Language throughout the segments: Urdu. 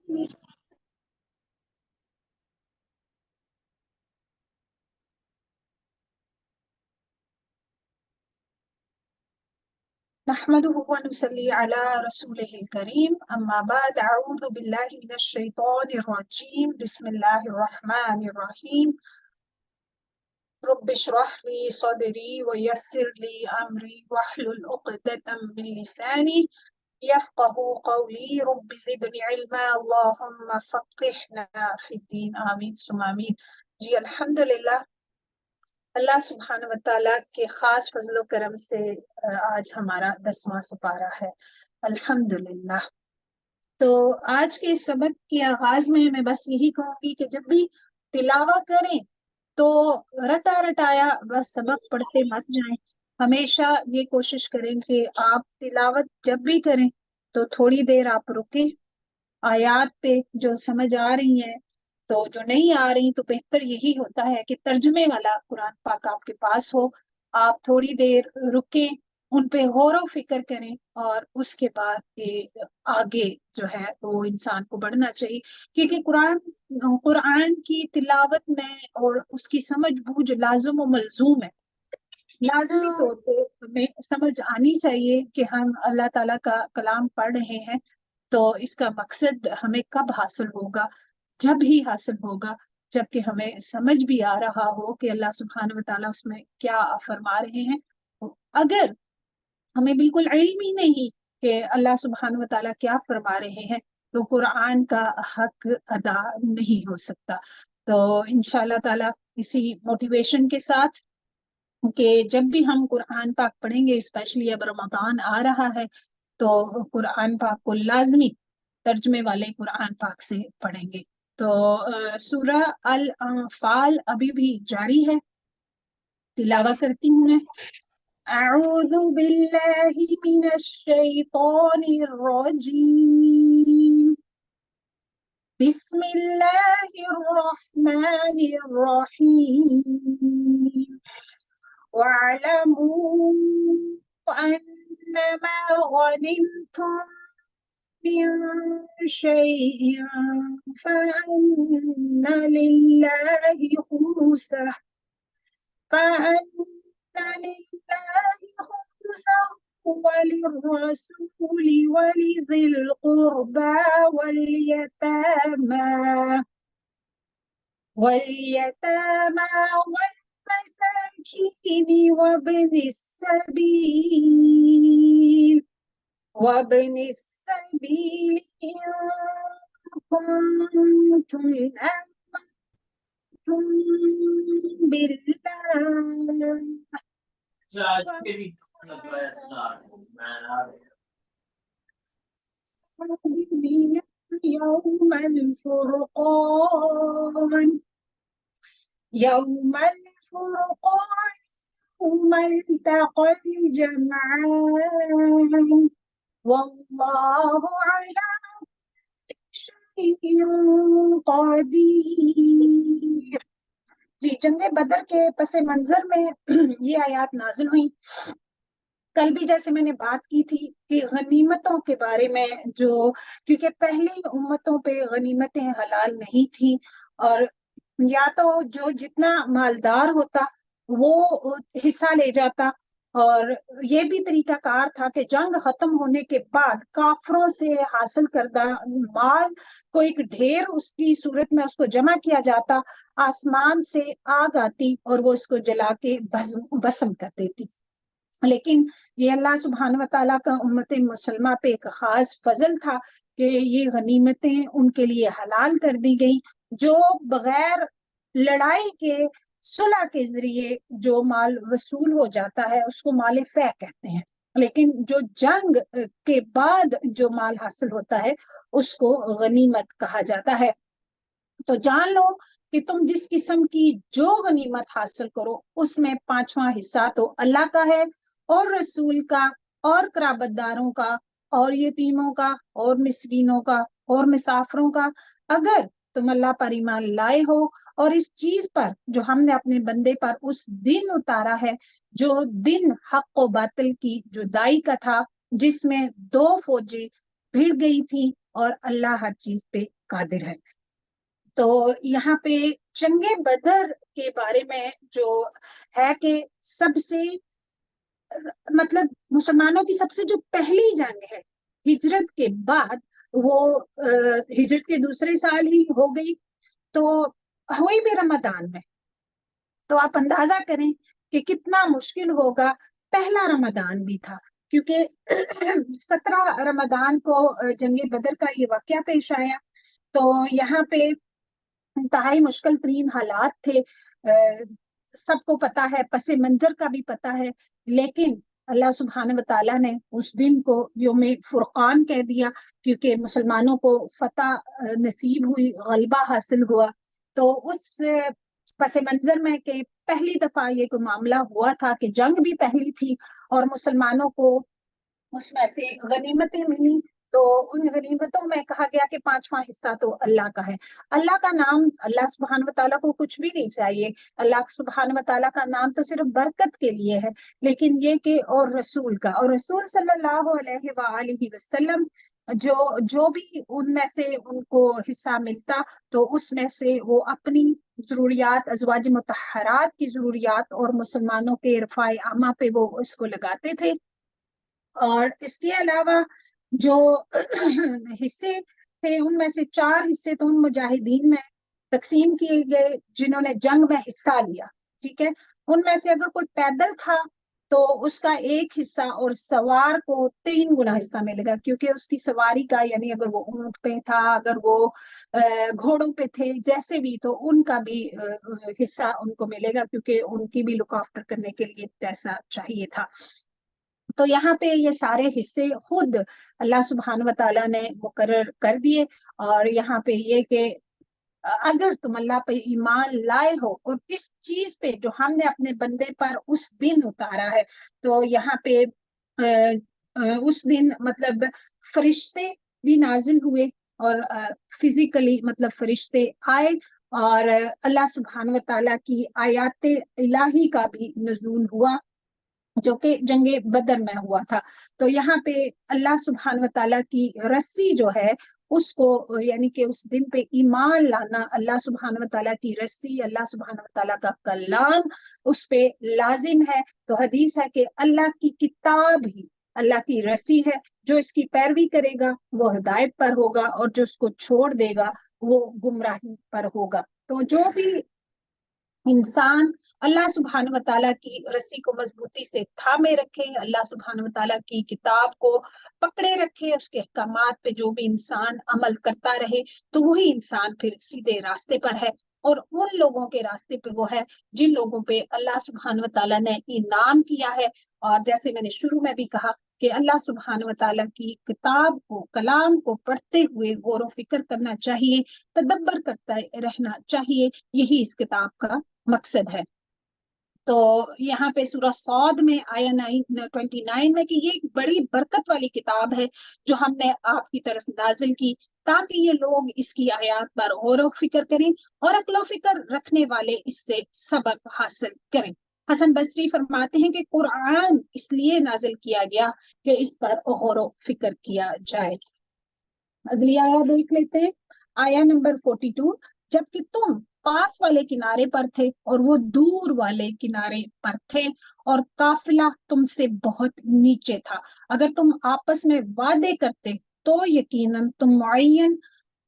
نحمده ونصلي على رسوله الكريم أما بعد أعوذ بالله من الشيطان الرجيم بسم الله الرحمن الرحيم رب اشرح لي صدري ويسر لي أمري واحلل عقدة من لساني يفقه قولي رب زدني علما اللهم فقهنا في الدين آمين ثم آمين جی الحمدللہ اللہ سبحانہ وتعالیٰ کے خاص فضل و کرم سے آج ہمارا 10واں سپارہ ہے الحمدللہ۔ تو آج کے سبق کے آغاز میں بس یہی کہوں گی کہ جب بھی تلاوت کریں تو رٹا رٹایا بس سبق پڑھتے مت جائیں، ہمیشہ یہ کوشش کریں کہ آپ تلاوت جب بھی کریں تو تھوڑی دیر آپ رکیں، آیات پہ جو سمجھ آ رہی ہیں تو جو نہیں آ رہی تو بہتر یہی ہوتا ہے کہ ترجمے والا قرآن پاک آپ کے پاس ہو، آپ تھوڑی دیر رکیں، ان پہ غور و فکر کریں اور اس کے بعد آگے جو ہے وہ انسان کو بڑھنا چاہیے، کیونکہ قرآن کی تلاوت میں اور اس کی سمجھ بوجھ لازم و ملزوم ہے۔ لازمی طور پہ ہمیں سمجھ آنی چاہیے کہ ہم اللہ تعالیٰ کا کلام پڑھ رہے ہیں تو اس کا مقصد ہمیں کب حاصل ہوگا، جب ہی حاصل ہوگا جب کہ ہمیں سمجھ بھی آ رہا ہو کہ اللہ سبحانہ وتعالیٰ اس میں کیا فرما رہے ہیں۔ اگر ہمیں بالکل علم ہی نہیں کہ اللہ سبحانہ وتعالیٰ کیا فرما رہے ہیں تو قرآن کا حق ادا نہیں ہو سکتا۔ تو انشاءاللہ تعالیٰ اسی موٹیویشن کے ساتھ کہ جب بھی ہم قرآن پاک پڑھیں گے، اسپیشلی اب رمضان آ رہا ہے تو قرآن پاک کو لازمی ترجمے والے قرآن پاک سے پڑھیں گے۔ تو سورہ الانفال ابھی بھی جاری ہے، تلاوت کرتی ہوں میں۔ اعوذ باللہ من الشیطان الرجیم بسم اللہ الرحمن الرحیم وَاعْلَمُوا أَنَّمَا غَنِمْتُم مِّن شَيْءٍ فَأَنَّ لِلَّهِ خُمُسَهُ وَلِلرَّسُولِ وَلِذِي الْقُرْبَى واليتامى والمساكين وابن السبيل إن كنتم آمنتم بالله يوم الفرقان يوم التقى الجمعان والله على شيء قدير۔ جی جنگ بدر کے پس منظر میں یہ آیات نازل ہوئی۔ کل بھی جیسے میں نے بات کی تھی کہ غنیمتوں کے بارے میں کیونکہ پہلی امتوں پہ غنیمتیں حلال نہیں تھیں، اور یا تو جو جتنا مالدار ہوتا وہ حصہ لے جاتا، اور یہ بھی طریقہ کار تھا کہ جنگ ختم ہونے کے بعد کافروں سے حاصل کردہ مال کو ایک ڈھیر اس کی صورت میں اس کو جمع کیا جاتا، آسمان سے آگ آتی اور وہ اس کو جلا کے بھسم کر دیتی۔ لیکن یہ اللہ سبحانہ وتعالیٰ کا امت مسلمہ پہ ایک خاص فضل تھا کہ یہ غنیمتیں ان کے لیے حلال کر دی گئی، جو بغیر لڑائی کے صلح کے ذریعے جو مال وصول ہو جاتا ہے اس کو مال فے کہتے ہیں، لیکن جو جنگ کے بعد جو مال حاصل ہوتا ہے اس کو غنیمت کہا جاتا ہے۔ تو جان لو کہ تم جس قسم کی جو غنیمت حاصل کرو اس میں 5واں حصہ تو اللہ کا ہے اور رسول کا اور قرابت داروں کا اور یتیموں کا اور مسکینوں کا اور مسافروں کا، اگر تم اللہ پر ایمان لائے ہو اور اس چیز پر جو ہم نے اپنے بندے پر اس دن اتارا ہے، جو دن حق و باطل کی جدائی کا تھا، جس میں 2 فوجیں بھڑ گئی تھی اور اللہ ہر چیز پہ قادر ہے۔ تو یہاں پہ جنگ بدر کے بارے میں جو ہے کہ سب سے مطلب مسلمانوں کی سب سے جو پہلی جنگ ہے ہجرت کے بعد، وہ ہجرت کے دوسرے سال ہی ہو گئی، تو ہوئی بھی رمضان میں۔ تو آپ اندازہ کریں کہ کتنا مشکل ہوگا، پہلا رمضان بھی تھا، کیونکہ 17 رمضان کو جنگ بدر کا یہ واقعہ پیش آیا۔ تو یہاں پہ انتہائی مشکل ترین حالات تھے، سب کو پتا ہے، پس منظر کا بھی پتا ہے، لیکن اللہ سبحانہ وتعالیٰ نے اس دن کو یوم فرقان کہہ دیا، کیونکہ مسلمانوں کو فتح نصیب ہوئی، غلبہ حاصل ہوا۔ تو اس پس منظر میں کہ پہلی دفعہ یہ کوئی معاملہ ہوا تھا کہ جنگ بھی پہلی تھی اور مسلمانوں کو اس میں سے غنیمتیں ملی، تو ان غنیمتوں میں کہا گیا کہ 5واں حصہ تو اللہ کا ہے۔ اللہ کا نام، اللہ سبحانہ وتعالیٰ کو کچھ بھی نہیں چاہیے، اللہ سبحانہ وتعالیٰ کا نام تو صرف برکت کے لیے ہے، لیکن یہ کہ اور رسول کا، اور رسول صلی اللہ علیہ وآلہ وسلم جو بھی ان میں سے ان کو حصہ ملتا تو اس میں سے وہ اپنی ضروریات، ازواج مطہرات کی ضروریات اور مسلمانوں کے رفاع عامہ پہ وہ اس کو لگاتے تھے۔ اور اس کے علاوہ جو حصے تھے ان میں سے 4 حصے تو ان مجاہدین میں تقسیم کیے گئے جنہوں نے جنگ میں حصہ لیا، ٹھیک ہے۔ ان میں سے اگر کوئی پیدل تھا تو اس کا 1 حصہ، اور سوار کو 3 گنا حصہ ملے گا، کیونکہ اس کی سواری کا، یعنی اگر وہ اونٹ پہ تھا، اگر وہ گھوڑوں پہ تھے، جیسے بھی، تو ان کا بھی حصہ ان کو ملے گا، کیونکہ ان کی بھی لک آفٹر کرنے کے لیے پیسہ چاہیے تھا۔ تو یہاں پہ یہ سارے حصے خود اللہ سبحانہ وتعالیٰ نے مقرر کر دیے، اور یہاں پہ یہ کہ اگر تم اللہ پہ ایمان لائے ہو اور اس چیز پہ جو ہم نے اپنے بندے پر اس دن اتارا ہے، تو یہاں پہ اس دن مطلب فرشتے بھی نازل ہوئے، اور فزیکلی مطلب فرشتے آئے، اور اللہ سبحانہ وتعالیٰ کی آیات الہی کا بھی نزول ہوا، جو کہ جنگ بدر میں ہوا تھا۔ تو یہاں پہ اللہ سبحانہ وتعالیٰ کی رسی جو ہے اس کو، یعنی کہ اس دن پہ ایمان لانا، اللہ سبحانہ وتعالیٰ کی رسی، اللہ سبحانہ وتعالیٰ کا کلام اس پہ لازم ہے۔ تو حدیث ہے کہ اللہ کی کتاب ہی اللہ کی رسی ہے، جو اس کی پیروی کرے گا وہ ہدایت پر ہوگا، اور جو اس کو چھوڑ دے گا وہ گمراہی پر ہوگا۔ تو جو بھی انسان اللہ سبحانہ وتعالیٰ کی رسی کو مضبوطی سے تھامے رکھے، اللہ سبحانہ وتعالیٰ کی کتاب کو پکڑے رکھے، اس کے احکامات پہ جو بھی انسان عمل کرتا رہے، تو وہی انسان پھر سیدھے راستے پر ہے، اور ان لوگوں کے راستے پہ وہ ہے جن لوگوں پہ اللہ سبحانہ وتعالیٰ نے انعام کیا ہے۔ اور جیسے میں نے شروع میں بھی کہا کہ اللہ سبحانہ وتعالیٰ کی کتاب کو، کلام کو پڑھتے ہوئے غور و فکر کرنا چاہیے، تدبر کرتا رہنا چاہیے، یہی اس کتاب کا مقصد ہے۔ تو یہاں پہ سورہ صاد میں آیا 29 میں کہ یہ ایک بڑی برکت والی کتاب ہے جو ہم نے آپ کی طرف نازل کی، تاکہ یہ لوگ اس کی آیات پر غور و فکر کریں، اور عقل و فکر رکھنے والے اس سے سبق حاصل کریں۔ حسن بصری فرماتے ہیں کہ قرآن اس لیے نازل کیا گیا کہ اس پر غور و فکر کیا جائے۔ اگلی آیا دیکھ لیتے ہیں، آیا نمبر 42۔ جبکہ تم پاس والے کنارے پر تھے اور وہ دور والے کنارے پر تھے، اور قافلہ تم سے بہت نیچے تھا، اگر تم آپس میں وعدے کرتے تو یقیناً تم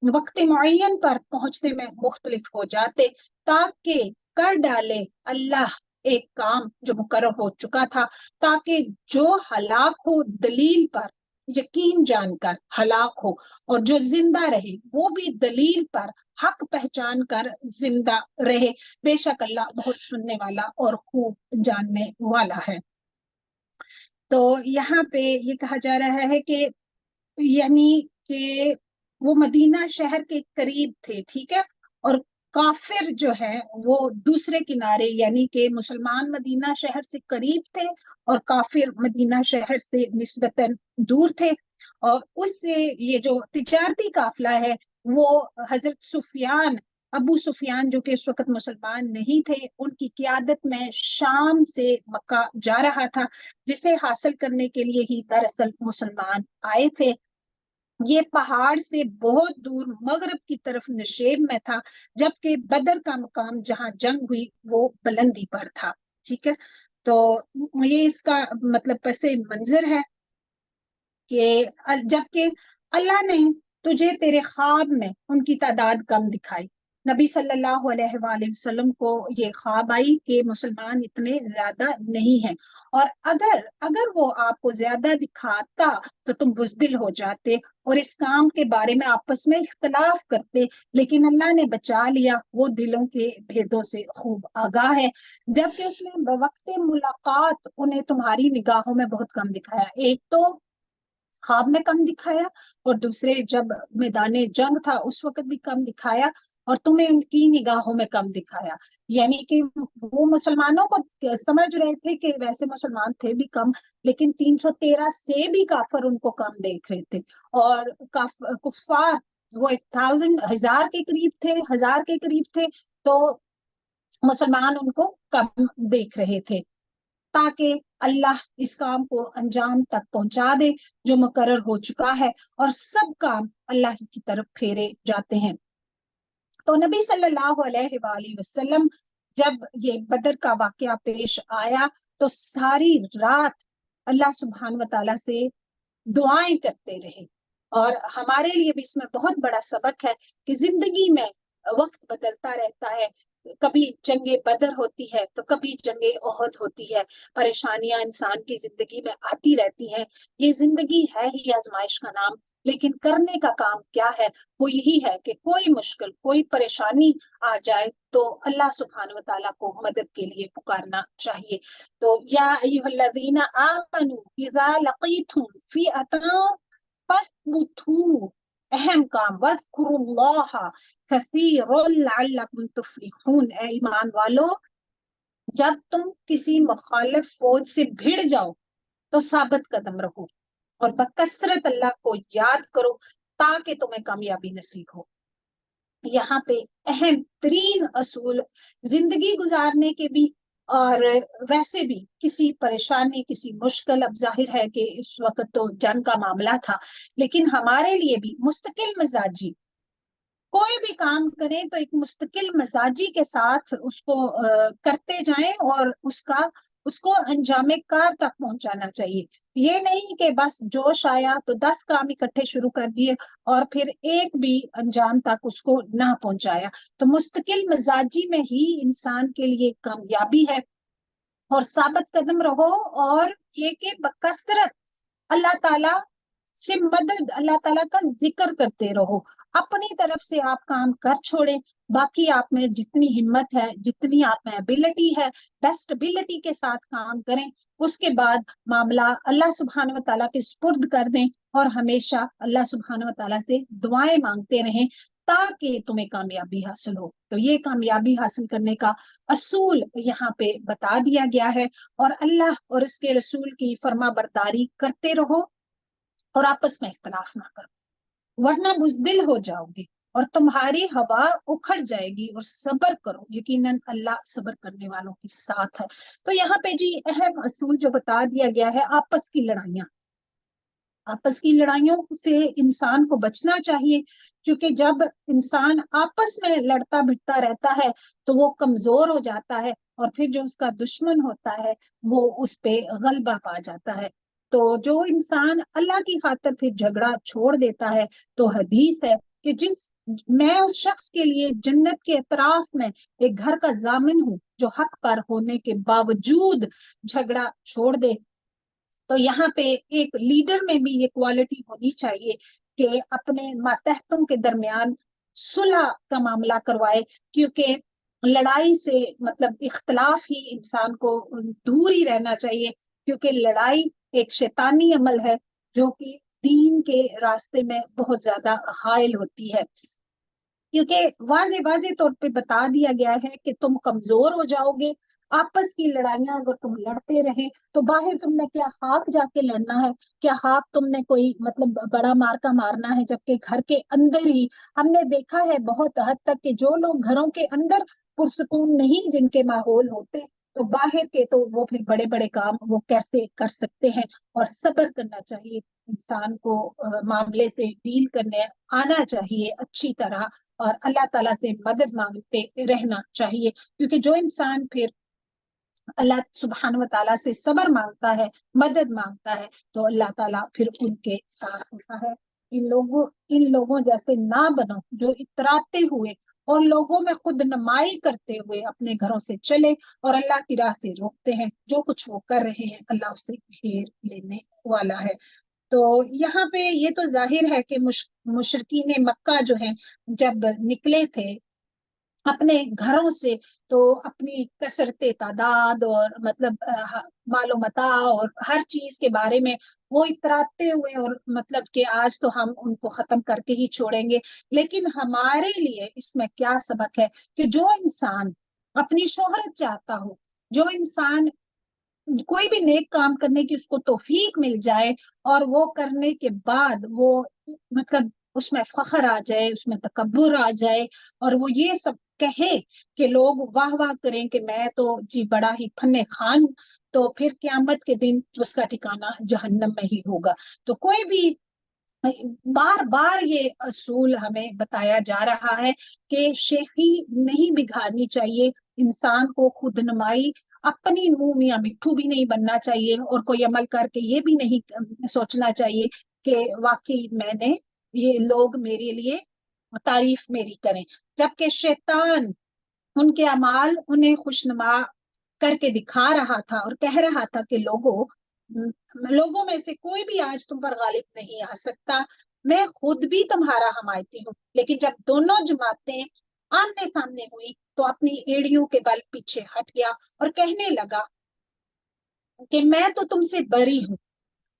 وقت معین پر پہنچنے میں مختلف ہو جاتے، تاکہ کر ڈالے اللہ ایک کام جو مقرر ہو چکا تھا، تاکہ جو ہلاک ہو دلیل پر یقین جان کر ہلاک ہو، اور جو زندہ رہے وہ بھی دلیل پر حق پہچان کر زندہ رہے، بے شک اللہ بہت سننے والا اور خوب جاننے والا ہے۔ تو یہاں پہ یہ کہا جا رہا ہے کہ یعنی کہ وہ مدینہ شہر کے قریب تھے، ٹھیک ہے، اور کافر جو ہے وہ دوسرے کنارے، یعنی کہ مسلمان مدینہ شہر سے قریب تھے اور کافر مدینہ شہر سے نسبتاً دور تھے۔ اور اس سے یہ جو تجارتی قافلہ ہے وہ حضرت سفیان، ابو سفیان جو کہ اس وقت مسلمان نہیں تھے، ان کی قیادت میں شام سے مکہ جا رہا تھا، جسے حاصل کرنے کے لیے ہی دراصل مسلمان آئے تھے۔ یہ پہاڑ سے بہت دور مغرب کی طرف نشیب میں تھا، جبکہ بدر کا مقام جہاں جنگ ہوئی وہ بلندی پر تھا. ٹھیک ہے، تو یہ اس کا مطلب پس منظر ہے کہ جبکہ اللہ نے تجھے تیرے خواب میں ان کی تعداد کم دکھائی. نبی صلی اللہ علیہ وآلہ وسلم کو یہ خواب آئی کہ مسلمان اتنے زیادہ نہیں ہیں، اور اگر وہ آپ کو زیادہ دکھاتا تو تم بزدل ہو جاتے اور اس کام کے بارے میں آپس میں اختلاف کرتے، لیکن اللہ نے بچا لیا، وہ دلوں کے بھیدوں سے خوب آگاہ ہے. جبکہ اس نے بوقت ملاقات انہیں تمہاری نگاہوں میں بہت کم دکھایا. ایک تو خواب میں کم دکھایا، اور دوسرے جب میدان جنگ تھا اس وقت بھی کم دکھایا، اور تمہیں ان کی نگاہوں میں کم دکھایا. یعنی کہ وہ مسلمانوں کو سمجھ رہے تھے کہ ویسے مسلمان تھے بھی کم، لیکن 313 سے بھی کافر ان کو کم دیکھ رہے تھے. اور کفار وہ 1000 کے قریب تھے، 1000 کے قریب تھے، تو مسلمان ان کو کم دیکھ رہے تھے، تاکہ اللہ اس کام کو انجام تک پہنچا دے جو مقرر ہو چکا ہے، اور سب کام اللہ کی طرف پھیرے جاتے ہیں. تو نبی صلی اللہ علیہ وآلہ وسلم جب یہ بدر کا واقعہ پیش آیا تو ساری رات اللہ سبحانہ و تعالیٰ سے دعائیں کرتے رہے. اور ہمارے لیے بھی اس میں بہت بڑا سبق ہے کہ زندگی میں وقت بدلتا رہتا ہے. کبھی جنگ بدر ہوتی ہے تو کبھی جنگ احد ہوتی ہے. پریشانیاں انسان کی زندگی میں آتی رہتی ہیں. یہ زندگی ہے ہی آزمائش کا نام، لیکن کرنے کا کام کیا ہے؟ وہ یہی ہے کہ کوئی مشکل، کوئی پریشانی آ جائے تو اللہ سبحانہ و تعالیٰ کو مدد کے لیے پکارنا چاہیے. تو یا ایھا الذین آمنوا اذا لقیتم فئۃ فاثبتوا، اہم کام، واذکروا اللہ کثیرا لعلکم تفلحون. اے ایمان والو، جب تم کسی مخالف فوج سے بھیڑ جاؤ تو ثابت قدم رہو اور بکثرت اللہ کو یاد کرو تاکہ تمہیں کامیابی نصیب ہو. یہاں پہ اہم ترین اصول زندگی گزارنے کے بھی اور ویسے بھی کسی پریشانی، کسی مشکل، اب ظاہر ہے کہ اس وقت تو جنگ کا معاملہ تھا، لیکن ہمارے لیے بھی مستقل مزاجی کوئی بھی کام کریں تو ایک مستقل مزاجی کے ساتھ اس کو کرتے جائیں اور اس کو انجام کار تک پہنچانا چاہیے. یہ نہیں کہ بس جوش آیا تو 10 کام اکٹھے شروع کر دیے اور پھر ایک بھی انجام تک اس کو نہ پہنچایا. تو مستقل مزاجی میں ہی انسان کے لیے کامیابی ہے. اور ثابت قدم رہو، اور یہ کہ بکثرت اللہ تعالیٰ سے مدد، اللہ تعالیٰ کا ذکر کرتے رہو. اپنی طرف سے آپ کام کر چھوڑیں، باقی آپ میں جتنی ہمت ہے، جتنی آپ میں ابیلٹی ہے، بیسٹ ابیلٹی کے ساتھ کام کریں. اس کے بعد معاملہ اللہ سبحانہ و تعالیٰ کے سپرد کر دیں اور ہمیشہ اللہ سبحانہ و تعالیٰ سے دعائیں مانگتے رہیں تاکہ تمہیں کامیابی حاصل ہو. تو یہ کامیابی حاصل کرنے کا اصول یہاں پہ بتا دیا گیا ہے. اور اللہ اور اس کے رسول کی فرما برداری کرتے رہو اور آپس میں اختلاف نہ کرو، ورنہ بزدل ہو جاؤ گے اور تمہاری ہوا اکھڑ جائے گی. اور صبر کرو، یقیناً اللہ صبر کرنے والوں کے ساتھ ہے. تو یہاں پہ جی اہم اصول جو بتا دیا گیا ہے، آپس کی لڑائیاں، آپس کی لڑائیوں سے انسان کو بچنا چاہیے، کیونکہ جب انسان آپس میں لڑتا بھڑتا رہتا ہے تو وہ کمزور ہو جاتا ہے، اور پھر جو اس کا دشمن ہوتا ہے وہ اس پہ غلبہ پا جاتا ہے. تو جو انسان اللہ کی خاطر پھر جھگڑا چھوڑ دیتا ہے، تو حدیث ہے کہ میں اس شخص کے لیے جنت کے اطراف میں ایک گھر کا ضامن ہوں جو حق پر ہونے کے باوجود جھگڑا چھوڑ دے. تو یہاں پہ ایک لیڈر میں بھی یہ کوالٹی ہونی چاہیے کہ اپنے ماتحتوں کے درمیان صلح کا معاملہ کروائے، کیونکہ لڑائی سے مطلب اختلاف ہی انسان کو دور ہی رہنا چاہیے، کیونکہ لڑائی ایک شیطانی عمل ہے جو کہ دین کے راستے میں بہت زیادہ حائل ہوتی ہے. کیونکہ واضح طور پہ بتا دیا گیا ہے کہ تم کمزور ہو جاؤ گے. آپس کی لڑائیاں اگر تم لڑتے رہے تو باہر تم نے کیا خاک جا کے لڑنا ہے؟ کیا خاک تم نے کوئی مطلب بڑا مارکا مارنا ہے؟ جبکہ گھر کے اندر ہی ہم نے دیکھا ہے بہت حد تک کہ جو لوگ گھروں کے اندر پرسکون نہیں جن کے ماحول ہوتے، تو باہر کے تو وہ پھر بڑے بڑے کام وہ کیسے کر سکتے ہیں. اور صبر کرنا چاہیے. انسان کو معاملے سے ڈیل کرنے آنا چاہیے اچھی طرح، اور اللہ تعالیٰ سے مدد مانگتے رہنا چاہیے، کیونکہ جو انسان پھر اللہ سبحانہ و تعالیٰ سے صبر مانگتا ہے، مدد مانگتا ہے، تو اللہ تعالیٰ پھر ان کے ساتھ ہوتا ہے۔ ان لوگوں جیسے نہ بنو جو اتراتے ہوئے اور لوگوں میں خود نمائی کرتے ہوئے اپنے گھروں سے چلے اور اللہ کی راہ سے روکتے ہیں۔ جو کچھ وہ کر رہے ہیں اللہ اسے گھیر لینے والا ہے۔ تو یہاں پہ یہ تو ظاہر ہے کہ مشرکین مکہ جو ہیں جب نکلے تھے اپنے گھروں سے، تو اپنی کثرت تعداد اور مطلب مال و متاع اور ہر چیز کے بارے میں وہ اتراتے ہوئے، اور مطلب کہ آج تو ہم ان کو ختم کر کے ہی چھوڑیں گے۔ لیکن ہمارے لیے اس میں کیا سبق ہے کہ جو انسان اپنی شہرت چاہتا ہو، جو انسان کوئی بھی نیک کام کرنے کی اس کو توفیق مل جائے اور وہ کرنے کے بعد وہ مطلب اس میں فخر آ جائے، اس میں تکبر آ جائے، اور وہ یہ سب کہے کہ لوگ واہ واہ کریں کہ میں تو جی بڑا ہی فن خان، تو پھر قیامت کے دن اس کا ٹھکانہ جہنم میں ہی ہوگا۔ تو کوئی بھی بار بار یہ اصول ہمیں بتایا جا رہا ہے کہ شیخی نہیں بگھارنی چاہیے، انسان کو خود نمائی اپنی منہ میاں مٹھو بھی نہیں بننا چاہیے، اور کوئی عمل کر کے یہ بھی نہیں سوچنا چاہیے کہ واقعی میں نے یہ لوگ میرے لیے تعریف میری کریں، جبکہ شیطان ان کے اعمال انہیں خوشنما کر کے دکھا رہا تھا اور کہہ رہا تھا کہ لوگوں میں سے کوئی بھی آج تم پر غالب نہیں آ سکتا، میں خود بھی تمہارا حمایتی ہوں۔ لیکن جب دونوں جماعتیں آمنے سامنے ہوئی تو اپنی ایڑیوں کے بل پیچھے ہٹ گیا اور کہنے لگا کہ میں تو تم سے بری ہوں،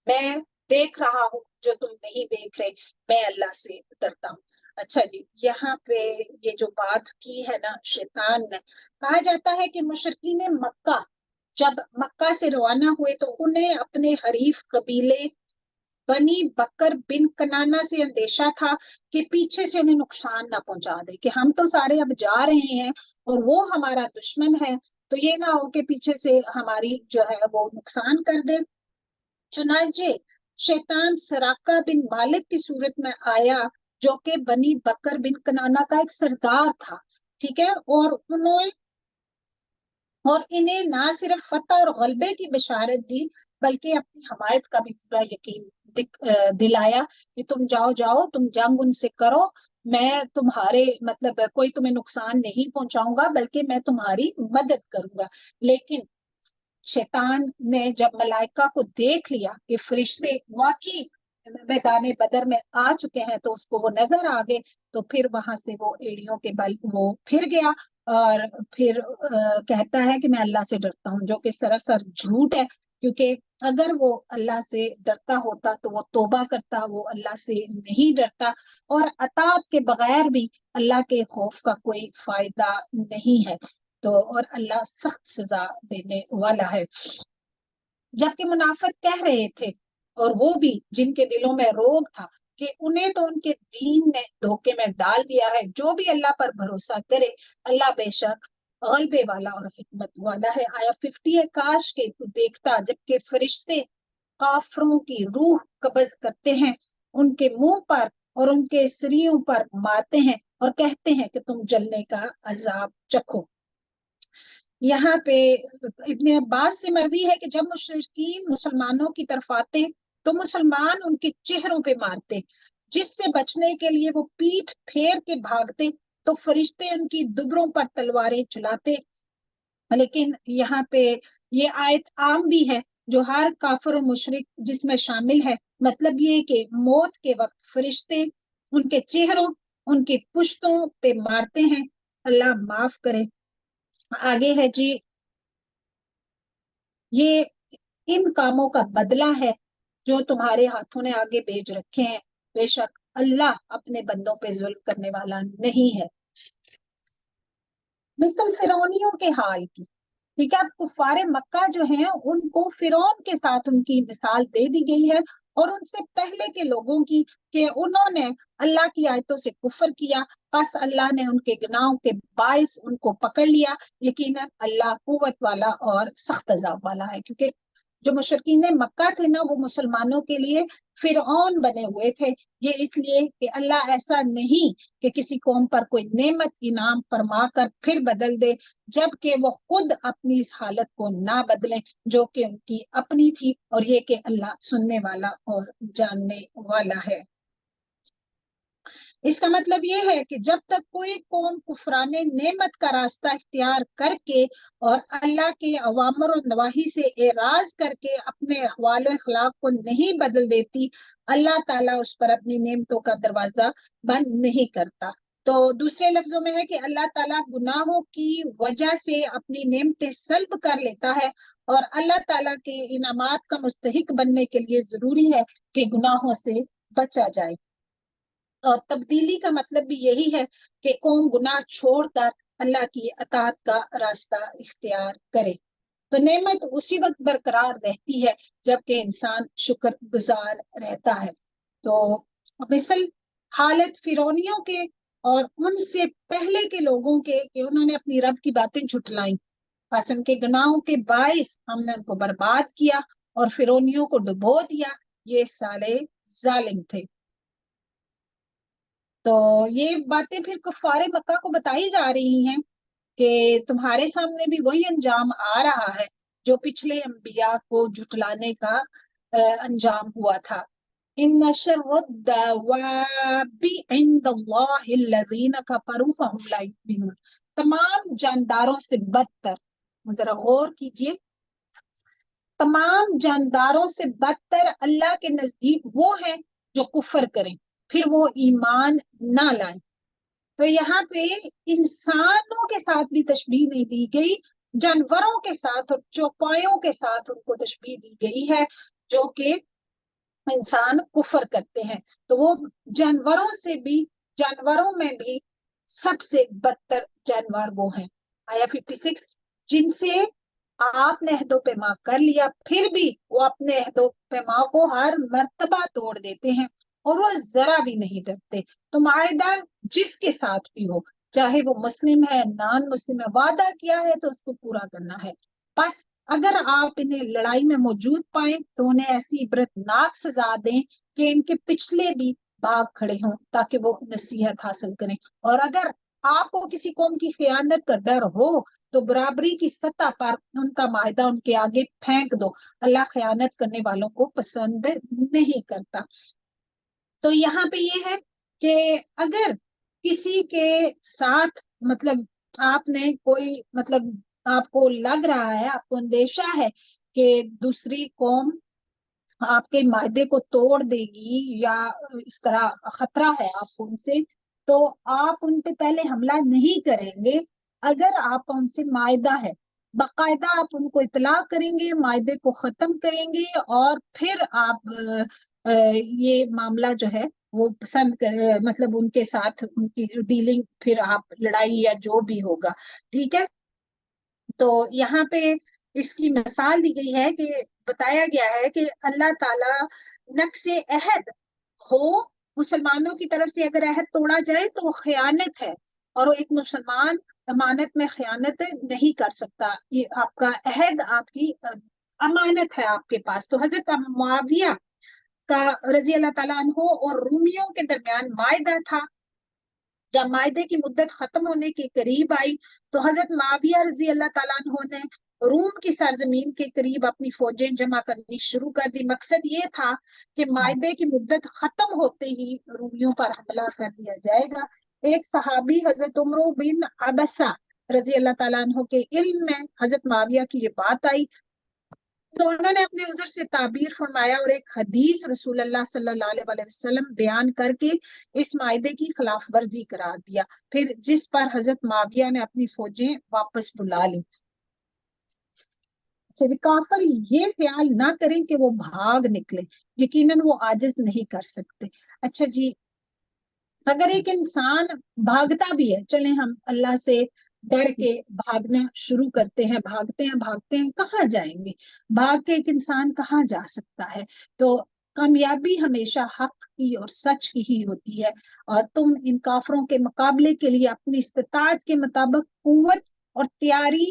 میں دیکھ رہا ہوں جو تم نہیں دیکھ رہے، میں اللہ سے ڈرتا ہوں۔ اچھا جی، یہاں پہ یہ جو بات کی ہے نا شیطان نے، کہا جاتا ہے کہ مشرکین مکہ جب مکہ سے روانہ ہوئے تو انہیں اپنے حریف قبیلے بنی بکر بن کنانا سے اندیشہ تھا کہ پیچھے سے انہیں نقصان نہ پہنچا دے، کہ ہم تو سارے اب جا رہے ہیں اور وہ ہمارا دشمن ہے، تو یہ نہ ہو کہ پیچھے سے ہماری جو ہے وہ نقصان کر دے۔ چنانچہ شیطان سراقہ بن مالک کی صورت میں آیا، جو کہ بنی بکر بن کنانا کا ایک سردار تھا، ٹھیک ہے، اور انہیں نہ صرف فتح اور غلبے کی بشارت دی بلکہ اپنی حمایت کا بھی پورا یقین دلایا کہ تم جاؤ تم جنگ ان سے کرو، میں تمہارے مطلب کوئی تمہیں نقصان نہیں پہنچاؤں گا بلکہ میں تمہاری مدد کروں گا۔ لیکن شیطان نے جب ملائکہ کو دیکھ لیا کہ فرشتے واقعی میدان بدر میں آ چکے ہیں تو اس کو وہ نظر آ گئے، تو پھر وہاں سے وہ ایڑیوں کے بل وہ پھر گیا اور پھر کہتا ہے کہ میں اللہ سے ڈرتا ہوں، جو کہ سراسر جھوٹ ہے، کیونکہ اگر وہ اللہ سے ڈرتا ہوتا تو وہ توبہ کرتا، وہ اللہ سے نہیں ڈرتا، اور اطاعت کے بغیر بھی اللہ کے خوف کا کوئی فائدہ نہیں ہے، تو اور اللہ سخت سزا دینے والا ہے۔ جبکہ منافق کہہ رہے تھے، اور وہ بھی جن کے دلوں میں روگ تھا، کہ انہیں تو ان کے دین نے دھوکے میں ڈال دیا ہے، جو بھی اللہ پر بھروسہ کرے اللہ بے شک غلبے والا اور حکمت والا ہے۔ آیا 50 ہے، کاش کے تو دیکھتا جبکہ فرشتے کافروں کی روح قبض کرتے ہیں، ان کے منہ پر اور ان کے سریوں پر مارتے ہیں اور کہتے ہیں کہ تم جلنے کا عذاب چکھو۔ یہاں پہ ابن عباس سے مروی ہے کہ جب مشرکین مسلمانوں کی طرف آتے تو مسلمان ان کے چہروں پہ مارتے، جس سے بچنے کے لیے وہ پیٹھ پھیر کے بھاگتے تو فرشتے ان کی دبروں پر تلواریں چلاتے۔ لیکن یہاں پہ یہ آیت عام بھی ہے جو ہر کافر و مشرک جس میں شامل ہے، مطلب یہ کہ موت کے وقت فرشتے ان کے چہروں ان کی پشتوں پہ مارتے ہیں، اللہ معاف کرے۔ آگے ہے جی، یہ ان کاموں کا بدلہ ہے جو تمہارے ہاتھوں نے آگے بھیج رکھے ہیں، بے شک اللہ اپنے بندوں پہ ظلم کرنے والا نہیں ہے۔ مثل فرعونیوں کے حال کی، ٹھیک ہے، اب کفار مکہ جو ہیں ان کو فرعون کے ساتھ ان کی مثال دے دی گئی ہے، اور ان سے پہلے کے لوگوں کی، کہ انہوں نے اللہ کی آیتوں سے کفر کیا، پس اللہ نے ان کے گناہوں کے باعث ان کو پکڑ لیا، لیکن اللہ قوت والا اور سخت عذاب والا ہے، کیونکہ جو مشرکین مکہ تھے نا وہ مسلمانوں کے لیے فرعون بنے ہوئے تھے، یہ اس لیے کہ اللہ ایسا نہیں کہ کسی قوم پر کوئی نعمت انعام فرما کر پھر بدل دے جبکہ وہ خود اپنی اس حالت کو نہ بدلیں جو کہ ان کی اپنی تھی، اور یہ کہ اللہ سننے والا اور جاننے والا ہے۔ اس کا مطلب یہ ہے کہ جب تک کوئی قوم کفران نعمت کا راستہ اختیار کر کے اور اللہ کے اوامر و نواہی سے اعراض کر کے اپنے احوال و اخلاق کو نہیں بدل دیتی، اللہ تعالیٰ اس پر اپنی نعمتوں کا دروازہ بند نہیں کرتا۔ تو دوسرے لفظوں میں ہے کہ اللہ تعالیٰ گناہوں کی وجہ سے اپنی نعمتیں سلب کر لیتا ہے، اور اللہ تعالیٰ کے انعامات کا مستحق بننے کے لیے ضروری ہے کہ گناہوں سے بچا جائے۔ اور تبدیلی کا مطلب بھی یہی ہے کہ قوم گناہ چھوڑ کر اللہ کی اطاعت کا راستہ اختیار کرے۔ تو نعمت اسی وقت برقرار رہتی ہے جبکہ انسان شکر گزار رہتا ہے۔ تو مثل حالت فرعونیوں کے اور ان سے پہلے کے لوگوں کے کہ انہوں نے اپنی رب کی باتیں جھٹلائیں، بس ان کے گناہوں کے باعث ہم نے ان کو برباد کیا اور فرعونیوں کو ڈبو دیا، یہ سالے ظالم تھے۔ تو یہ باتیں پھر کفار مکہ کو بتائی جا رہی ہیں کہ تمہارے سامنے بھی وہی انجام آ رہا ہے جو پچھلے انبیاء کو جھٹلانے کا انجام ہوا تھا۔ ان شر الدواب عند اللہ الذین کفروا فهم لا یؤمنون، تمام جانداروں سے بدتر، ذرا غور کیجئے، تمام جانداروں سے بدتر اللہ کے نزدیک وہ ہیں جو کفر کریں پھر وہ ایمان نہ لائیں۔ تو یہاں پہ انسانوں کے ساتھ بھی تشبیہ نہیں دی گئی، جانوروں کے ساتھ اور چوپایوں کے ساتھ ان کو تشبیہ دی گئی ہے جو کہ انسان کفر کرتے ہیں۔ تو وہ جانوروں سے بھی، جانوروں میں بھی سب سے بدتر جانور وہ ہیں۔ آیا 56، جن سے آپ نے عہد و پیما کر لیا پھر بھی وہ اپنے عہد و پیما کو ہر مرتبہ توڑ دیتے ہیں اور وہ ذرا بھی نہیں ڈرتے۔ تو معاہدہ جس کے ساتھ بھی ہو، چاہے وہ مسلم ہے نان مسلم ہے، وعدہ کیا ہے تو اس کو پورا کرنا ہے۔ بس اگر آپ انہیں لڑائی میں موجود پائیں تو انہیں ایسی عبرتناک سزا دیں کہ ان کے پچھلے بھی بھاگ کھڑے ہوں تاکہ وہ نصیحت حاصل کریں۔ اور اگر آپ کو کسی قوم کی خیانت کا ڈر ہو تو برابری کی سطح پر ان کا معاہدہ ان کے آگے پھینک دو، اللہ خیانت کرنے والوں کو پسند نہیں کرتا۔ تو یہاں پہ یہ ہے کہ اگر کسی کے ساتھ مطلب آپ نے کوئی مطلب آپ کو لگ رہا ہے، آپ کو اندیشہ ہے کہ دوسری قوم آپ کے معاہدے کو توڑ دے گی یا اس طرح خطرہ ہے آپ کو ان سے، تو آپ ان پہ پہلے حملہ نہیں کریں گے۔ اگر آپ کا ان سے معاہدہ ہے، باقاعدہ آپ ان کو اطلاع کریں گے، معاہدے کو ختم کریں گے اور پھر آپ یہ معاملہ جو ہے وہ پسند کریں، مطلب ان کے ساتھ ان کی ڈیلنگ، پھر آپ لڑائی یا جو بھی ہوگا، ٹھیک ہے۔ تو یہاں پہ اس کی مثال دی گئی ہے کہ بتایا گیا ہے کہ اللہ تعالیٰ نقص عہد ہو مسلمانوں کی طرف سے، اگر عہد توڑا جائے تو وہ خیانت ہے، اور وہ ایک مسلمان امانت میں خیانت نہیں کر سکتا۔ یہ آپ کا عہد آپ کی امانت ہے آپ کے پاس۔ تو حضرت معاویہ کا رضی اللہ تعالیٰ عنہ اور رومیوں کے درمیان معاہدہ تھا۔ جب معاہدے کی مدت ختم ہونے کے قریب آئی تو حضرت معاویہ رضی اللہ تعالیٰ عنہ نے روم کی سرزمین کے قریب اپنی فوجیں جمع کرنی شروع کر دی۔ مقصد یہ تھا کہ معاہدے کی مدت ختم ہوتے ہی رومیوں پر حملہ کر دیا جائے گا۔ ایک صحابی حضرت عمر بن عبسہ رضی اللہ تعالیٰ عنہ کے علم میں حضرت معاویہ کی یہ بات آئی تو انہوں نے اپنے عذر سے تعبیر فرمایا اور ایک حدیث رسول اللہ صلی اللہ علیہ وسلم بیان کر کے اس معاہدے کی خلاف ورزی قرار دیا، پھر جس پر حضرت معاویہ نے اپنی فوجیں واپس بلا لی۔ کافر یہ خیال نہ کریں کہ وہ بھاگ نکلے، یقیناً وہ عاجز نہیں کر سکتے۔ اچھا جی، اگر ایک انسان بھاگتا بھی ہے، چلیں ہم اللہ سے ڈر کے بھاگنا شروع کرتے ہیں، بھاگتے ہیں، کہاں جائیں گے؟ بھاگ کے ایک انسان کہاں جا سکتا ہے؟ تو کامیابی ہمیشہ حق کی اور سچ کی ہی ہوتی ہے، اور تم ان کافروں کے مقابلے کے لیے اپنی استطاعت کے مطابق قوت اور تیاری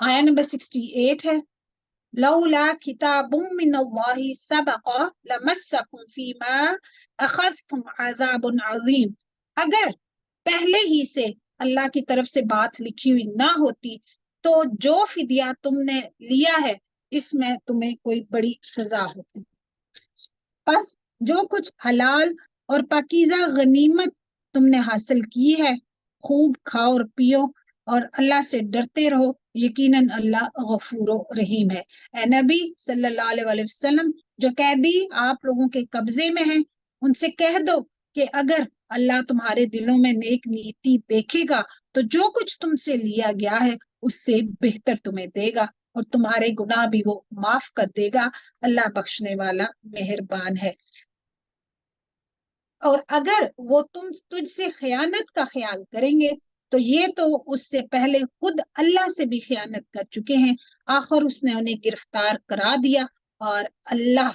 آیا نمبر 68 ہے لولا کتاب من اللہ سبق لمسکم فیما اخذتم عذاب عظیم، اگر پہلے ہی سے اللہ کی طرف سے بات لکھی ہوئی نہ ہوتی تو جو فدیہ تم نے لیا ہے اس میں تمہیں کوئی بڑی سزا ہوتی۔ پس جو کچھ حلال اور پاکیزہ غنیمت تم نے حاصل کی ہے خوب کھاؤ اور پیو اور اللہ سے ڈرتے رہو، یقیناً اللہ غفور و رحیم ہے۔ اے نبی صلی اللہ علیہ وآلہ وسلم، جو قیدی آپ لوگوں کے قبضے میں ہیں ان سے کہہ دو کہ اگر اللہ تمہارے دلوں میں نیک نیتی دیکھے گا تو جو کچھ تم سے لیا گیا ہے اس سے بہتر تمہیں دے گا اور تمہارے گناہ بھی وہ معاف کر دے گا، اللہ بخشنے والا مہربان ہے۔ اور اگر وہ تجھ سے خیانت کا خیال کریں گے تو یہ تو اس سے پہلے خود اللہ سے بھی خیانت کر چکے ہیں، آخر اس نے انہیں گرفتار کرا دیا اور اللہ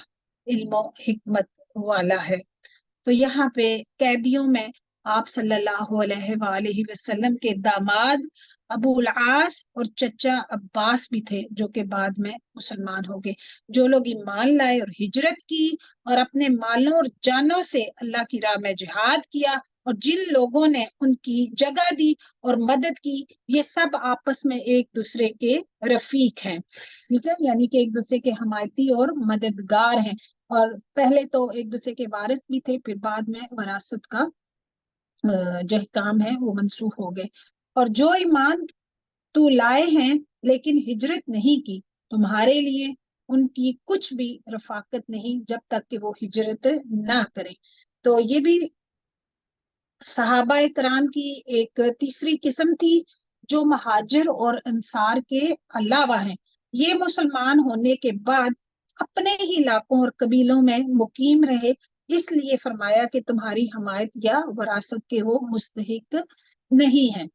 علم و حکمت والا ہے۔ تو یہاں پہ قیدیوں میں آپ صلی اللہ علیہ وآلہ وسلم کے داماد ابو العاص اور چچا عباس بھی تھے جو کہ بعد میں مسلمان ہو گئے۔ جو لوگ ایمان لائے اور ہجرت کی اور اپنے مالوں اور جانوں سے اللہ کی راہ میں جہاد کیا اور جن لوگوں نے ان کی جگہ دی اور مدد کی، یہ سب آپس میں ایک دوسرے کے رفیق ہیں، ٹھیک ہے، یعنی کہ ایک دوسرے کے حمایتی اور مددگار ہیں، اور پہلے تو ایک دوسرے کے وارث بھی تھے، پھر بعد میں وراثت کا جو کام ہے وہ منسوخ ہو گئے۔ اور جو ایمان تو لائے ہیں لیکن ہجرت نہیں کی، تمہارے لیے ان کی کچھ بھی رفاقت نہیں جب تک کہ وہ ہجرت نہ کریں۔ تو یہ بھی صحابہ کرام کی ایک تیسری قسم تھی جو مہاجر اور انصار کے علاوہ ہیں، یہ مسلمان ہونے کے بعد اپنے ہی علاقوں اور قبیلوں میں مقیم رہے، اس لیے فرمایا کہ تمہاری حمایت یا وراثت کے وہ مستحق نہیں ہیں۔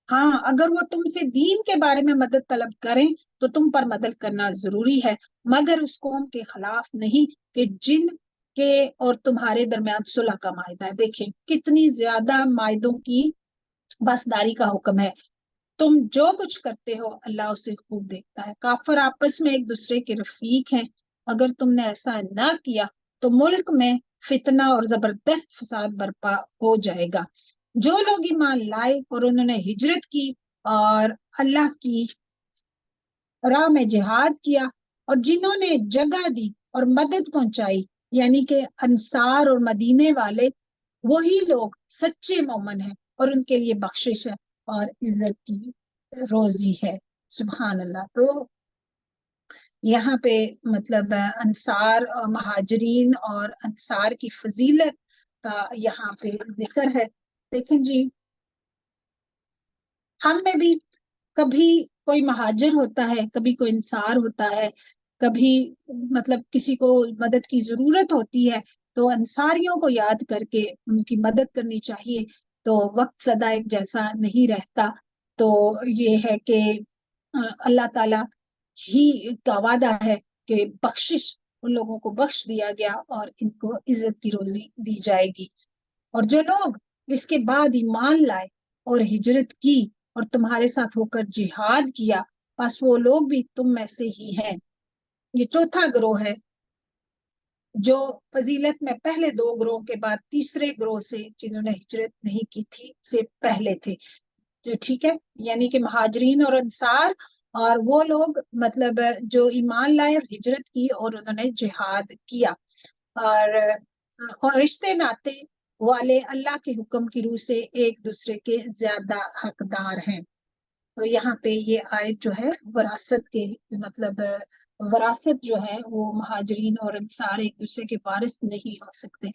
ہاں، اگر وہ تم سے دین کے بارے میں مدد طلب کریں تو تم پر مدد کرنا ضروری ہے، مگر اس قوم کے خلاف نہیں کہ جن کے اور تمہارے درمیان صلح کا معاہدہ ہے۔ دیکھیں کتنی زیادہ معاہدوں کی بسداری کا حکم ہے۔ تم جو کچھ کرتے ہو اللہ اسے خوب دیکھتا ہے۔ کافر آپس میں ایک دوسرے کے رفیق ہیں، اگر تم نے ایسا نہ کیا تو ملک میں فتنہ اور زبردست فساد برپا ہو جائے گا۔ جو لوگ ایمان لائے اور انہوں نے ہجرت کی اور اللہ کی راہ میں جہاد کیا اور جنہوں نے جگہ دی اور مدد پہنچائی، یعنی کہ انصار اور مدینے والے، وہی لوگ سچے مومن ہیں اور ان کے لیے بخشش ہے اور عزت کی روزی ہے۔ سبحان اللہ۔ تو یہاں پہ مطلب انصار اور مہاجرین اور انصار کی فضیلت کا یہاں پہ ذکر ہے۔ دیکھیں جی، ہم میں بھی کبھی کوئی مہاجر ہوتا ہے، کبھی کوئی انصار ہوتا ہے، کبھی مطلب کسی کو مدد کی ضرورت ہوتی ہے تو انصاریوں کو یاد کر کے ان کی مدد کرنی چاہیے۔ تو وقت سدا ایک جیسا نہیں رہتا، تو یہ ہے کہ اللہ تعالی ہی کا وعدہ ہے کہ بخشش ان لوگوں کو بخش دیا گیا اور ان کو عزت کی روزی دی جائے گی۔ اور جو لوگ اس کے بعد ایمان لائے اور ہجرت کی اور تمہارے ساتھ ہو کر جہاد کیا، بس وہ لوگ بھی تم میں سے ہی ہیں۔ یہ چوتھا گروہ ہے جو فضیلت میں پہلے دو گروہ کے بعد تیسرے گروہ سے جنہوں نے ہجرت نہیں کی تھی سے پہلے تھے، جو ٹھیک ہے، یعنی کہ مہاجرین اور انصار اور وہ لوگ مطلب جو ایمان لائے اور ہجرت کی اور انہوں نے جہاد کیا، اور رشتے ناتے والے اللہ کے حکم کی روح سے ایک دوسرے کے زیادہ حقدار ہیں۔ تو یہاں پہ یہ آیت جو ہے وراثت کے مطلب وراثت جو ہے وہ مہاجرین اور انصار ایک دوسرے کے وارث نہیں ہو سکتے،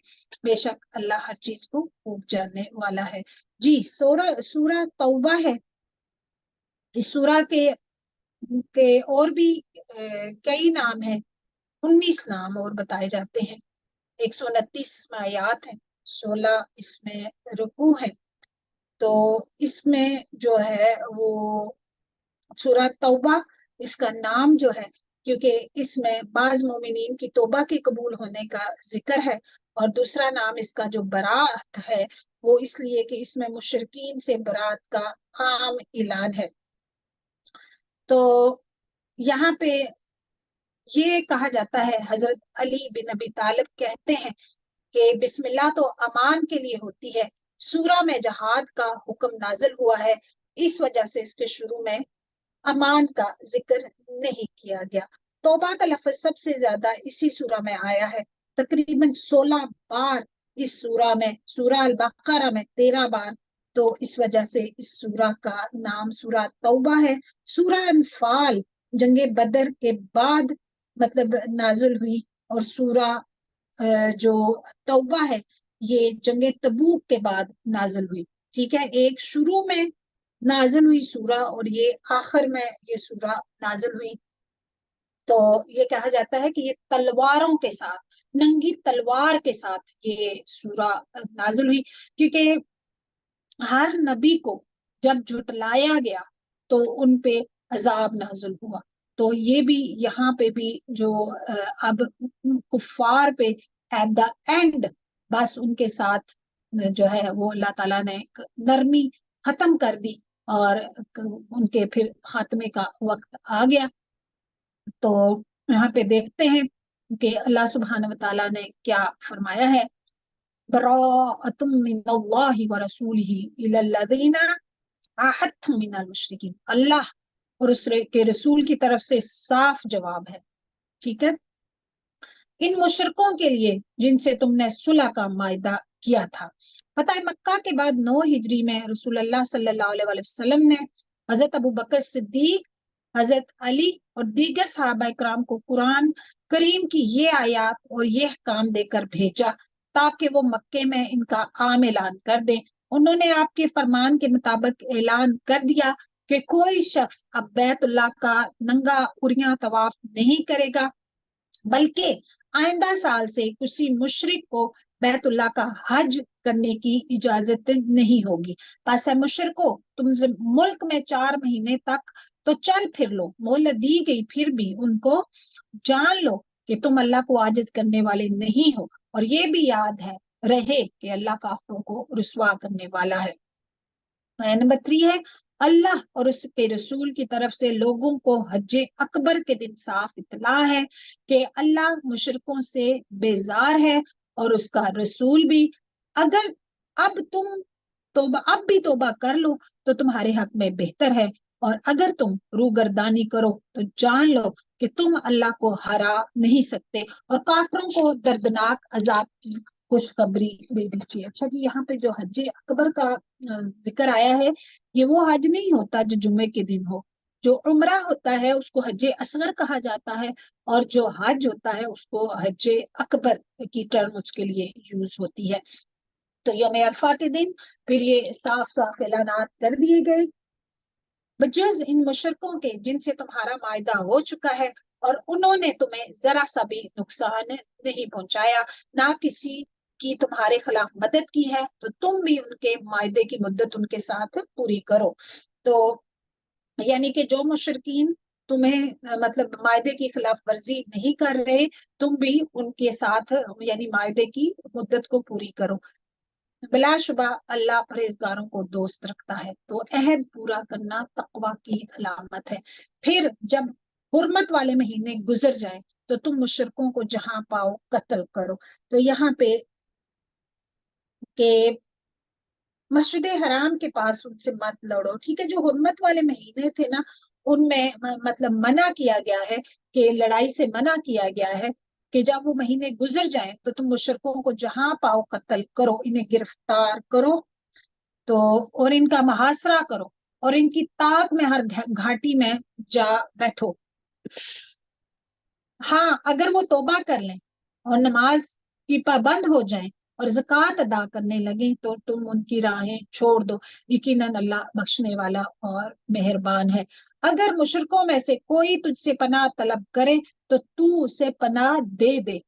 بے شک اللہ ہر چیز کو خوب جاننے والا ہے۔ جی، سورہ توبہ ہے، اس سورہ کے اور بھی کئی نام ہیں، 19 نام اور بتائے جاتے ہیں، 129 آیات ہیں، 16 اس میں رکوع ہے۔ تو اس میں جو ہے وہ سورہ توبہ اس کا نام جو ہے کیونکہ اس میں بعض مومنین کی توبہ کے قبول ہونے کا ذکر ہے، اور دوسرا نام اس کا جو برات ہے وہ اس لیے کہ اس میں مشرکین سے برات کا عام اعلان ہے۔ تو یہاں پہ یہ کہا جاتا ہے، حضرت علی بن ابی طالب کہتے ہیں کہ بسم اللہ تو امان کے لیے ہوتی ہے، سورہ میں جہاد کا حکم نازل ہوا ہے، اس وجہ سے اس کے شروع میں امان کا ذکر نہیں کیا گیا۔ توبہ کا لفظ سب سے زیادہ اسی سورہ میں آیا ہے، تقریباً 16 بار اس سورہ میں، سورہ البقرہ میں 13 بار، تو اس وجہ سے اس سورہ کا نام سورہ توبہ ہے۔ سورہ انفال جنگ بدر کے بعد مطلب نازل ہوئی، اور سورہ جو توبہ ہے یہ جنگ تبوک کے بعد نازل ہوئی، ٹھیک ہے، ایک شروع میں نازل ہوئی سورہ اور یہ آخر میں یہ سورہ نازل ہوئی۔ تو یہ کہا جاتا ہے کہ یہ تلواروں کے ساتھ، ننگی تلوار کے ساتھ یہ سورہ نازل ہوئی، کیونکہ ہر نبی کو جب جھٹلایا گیا تو ان پہ عذاب نازل ہوا، تو یہ بھی یہاں پہ بھی جو اب کفار پہ ایٹ دا اینڈ بس ان کے ساتھ جو ہے وہ اللہ تعالیٰ نے نرمی ختم کر دی، اور ان کے پھر خاتمے کا وقت آ گیا۔ تو یہاں پہ دیکھتے ہیں کہ اللہ سبحانہ وتعالیٰ نے کیا فرمایا ہے، براءۃ من اللہ ورسولہ الی الذین عاہدتم من المشرکین، اللہ اور اس کے رسول کی طرف سے صاف جواب ہے، ٹھیک ہے، ان مشرکوں کے لیے جن سے تم نے صلح کا معاہدہ کیا تھا۔ فتح مکہ کے بعد 9 ہجری میں رسول اللہ صلی اللہ علیہ وسلم نے حضرت ابو بکر صدیق، حضرت علی اور دیگر صحابہ کرام کو قرآن کریم کی یہ آیات اور یہ احکام دے کر بھیجا تاکہ وہ مکے میں ان کا عام اعلان کر دیں۔ انہوں نے آپ کے فرمان کے مطابق اعلان کر دیا کہ کوئی شخص اب بیت اللہ کا ننگا عریاں طواف نہیں کرے گا، بلکہ آئندہ سال سے کسی مشرک کو بیت اللہ کا حج کرنے کی اجازت نہیں ہوگی۔ پس ہے مشرکو، تم ملک میں 4 مہینے تک تو چل پھر لو، مہلت دی گئی پھر بھی ان کو جان لو کہ تم اللہ کو عاجز کرنے والے نہیں ہو، اور یہ بھی یاد ہے رہے کہ اللہ کافروں کو رسوا کرنے والا ہے۔ نمبر 3 ہے، اللہ اور اس کے رسول کی طرف سے لوگوں کو حج اکبر کے دن صاف اطلاع ہے کہ اللہ مشرکوں سے بیزار ہے اور اس کا رسول بھی، اگر اب بھی توبہ کر لو تو تمہارے حق میں بہتر ہے، اور اگر تم روگردانی کرو تو جان لو کہ تم اللہ کو ہرا نہیں سکتے، اور کافروں کو دردناک عذاب کی خوشخبری دے دیجیے۔ اچھا جی، یہاں پہ جو حج اکبر کا ذکر آیا ہے، یہ وہ حج نہیں ہوتا جو جمعے کے دن ہو، جو عمرہ ہوتا ہے اس کو حج اصغر کہا جاتا ہے، اور جو حج ہوتا ہے اس کو حج اکبر کی ٹرم اس کے لیے یوز ہوتی ہے۔ تو یوم عرفہ کے دن پھر یہ صاف صاف اعلانات کر دیے گئے، بجز ان مشرکوں کے جن سے تمہارا معاہدہ ہو چکا ہے اور انہوں نے تمہیں ذرا سا بھی نقصان نہیں پہنچایا، نہ کسی کی تمہارے خلاف مدد کی ہے، تو تم بھی ان کے معاہدے کی مدت ان کے ساتھ پوری کرو۔ تو یعنی کہ جو مشرکین تمہیں مطلب معاہدے کی خلاف ورزی نہیں کر رہے، تم بھی ان کے ساتھ یعنی معاہدے کی مدت کو پوری کرو۔ بلا شبہ اللہ پرہیزگاروں کو دوست رکھتا ہے، تو عہد پورا کرنا تقوی کی علامت ہے۔ پھر جب حرمت والے مہینے گزر جائیں تو تم مشرکوں کو جہاں پاؤ قتل کرو۔ تو یہاں پہ کہ مسجد حرام کے پاس ان سے مت لڑو، ٹھیک ہے، جو حرمت والے مہینے تھے نا ان میں مطلب منع کیا گیا ہے کہ لڑائی سے منع کیا گیا ہے کہ جب وہ مہینے گزر جائیں تو تم مشرکوں کو جہاں پاؤ قتل کرو، انہیں گرفتار کرو، تو اور ان کا محاصرہ کرو، اور ان کی طاق میں ہر گھاٹی میں جا بیٹھو۔ ہاں اگر وہ توبہ کر لیں اور نماز کی پابند ہو جائیں اور زکوٰۃ ادا کرنے لگیں تو تم ان کی راہیں چھوڑ دو، یقیناً اللہ بخشنے والا اور مہربان ہے۔ اگر مشرکوں میں سے کوئی تجھ سے پناہ طلب کرے تو اسے پناہ دے دے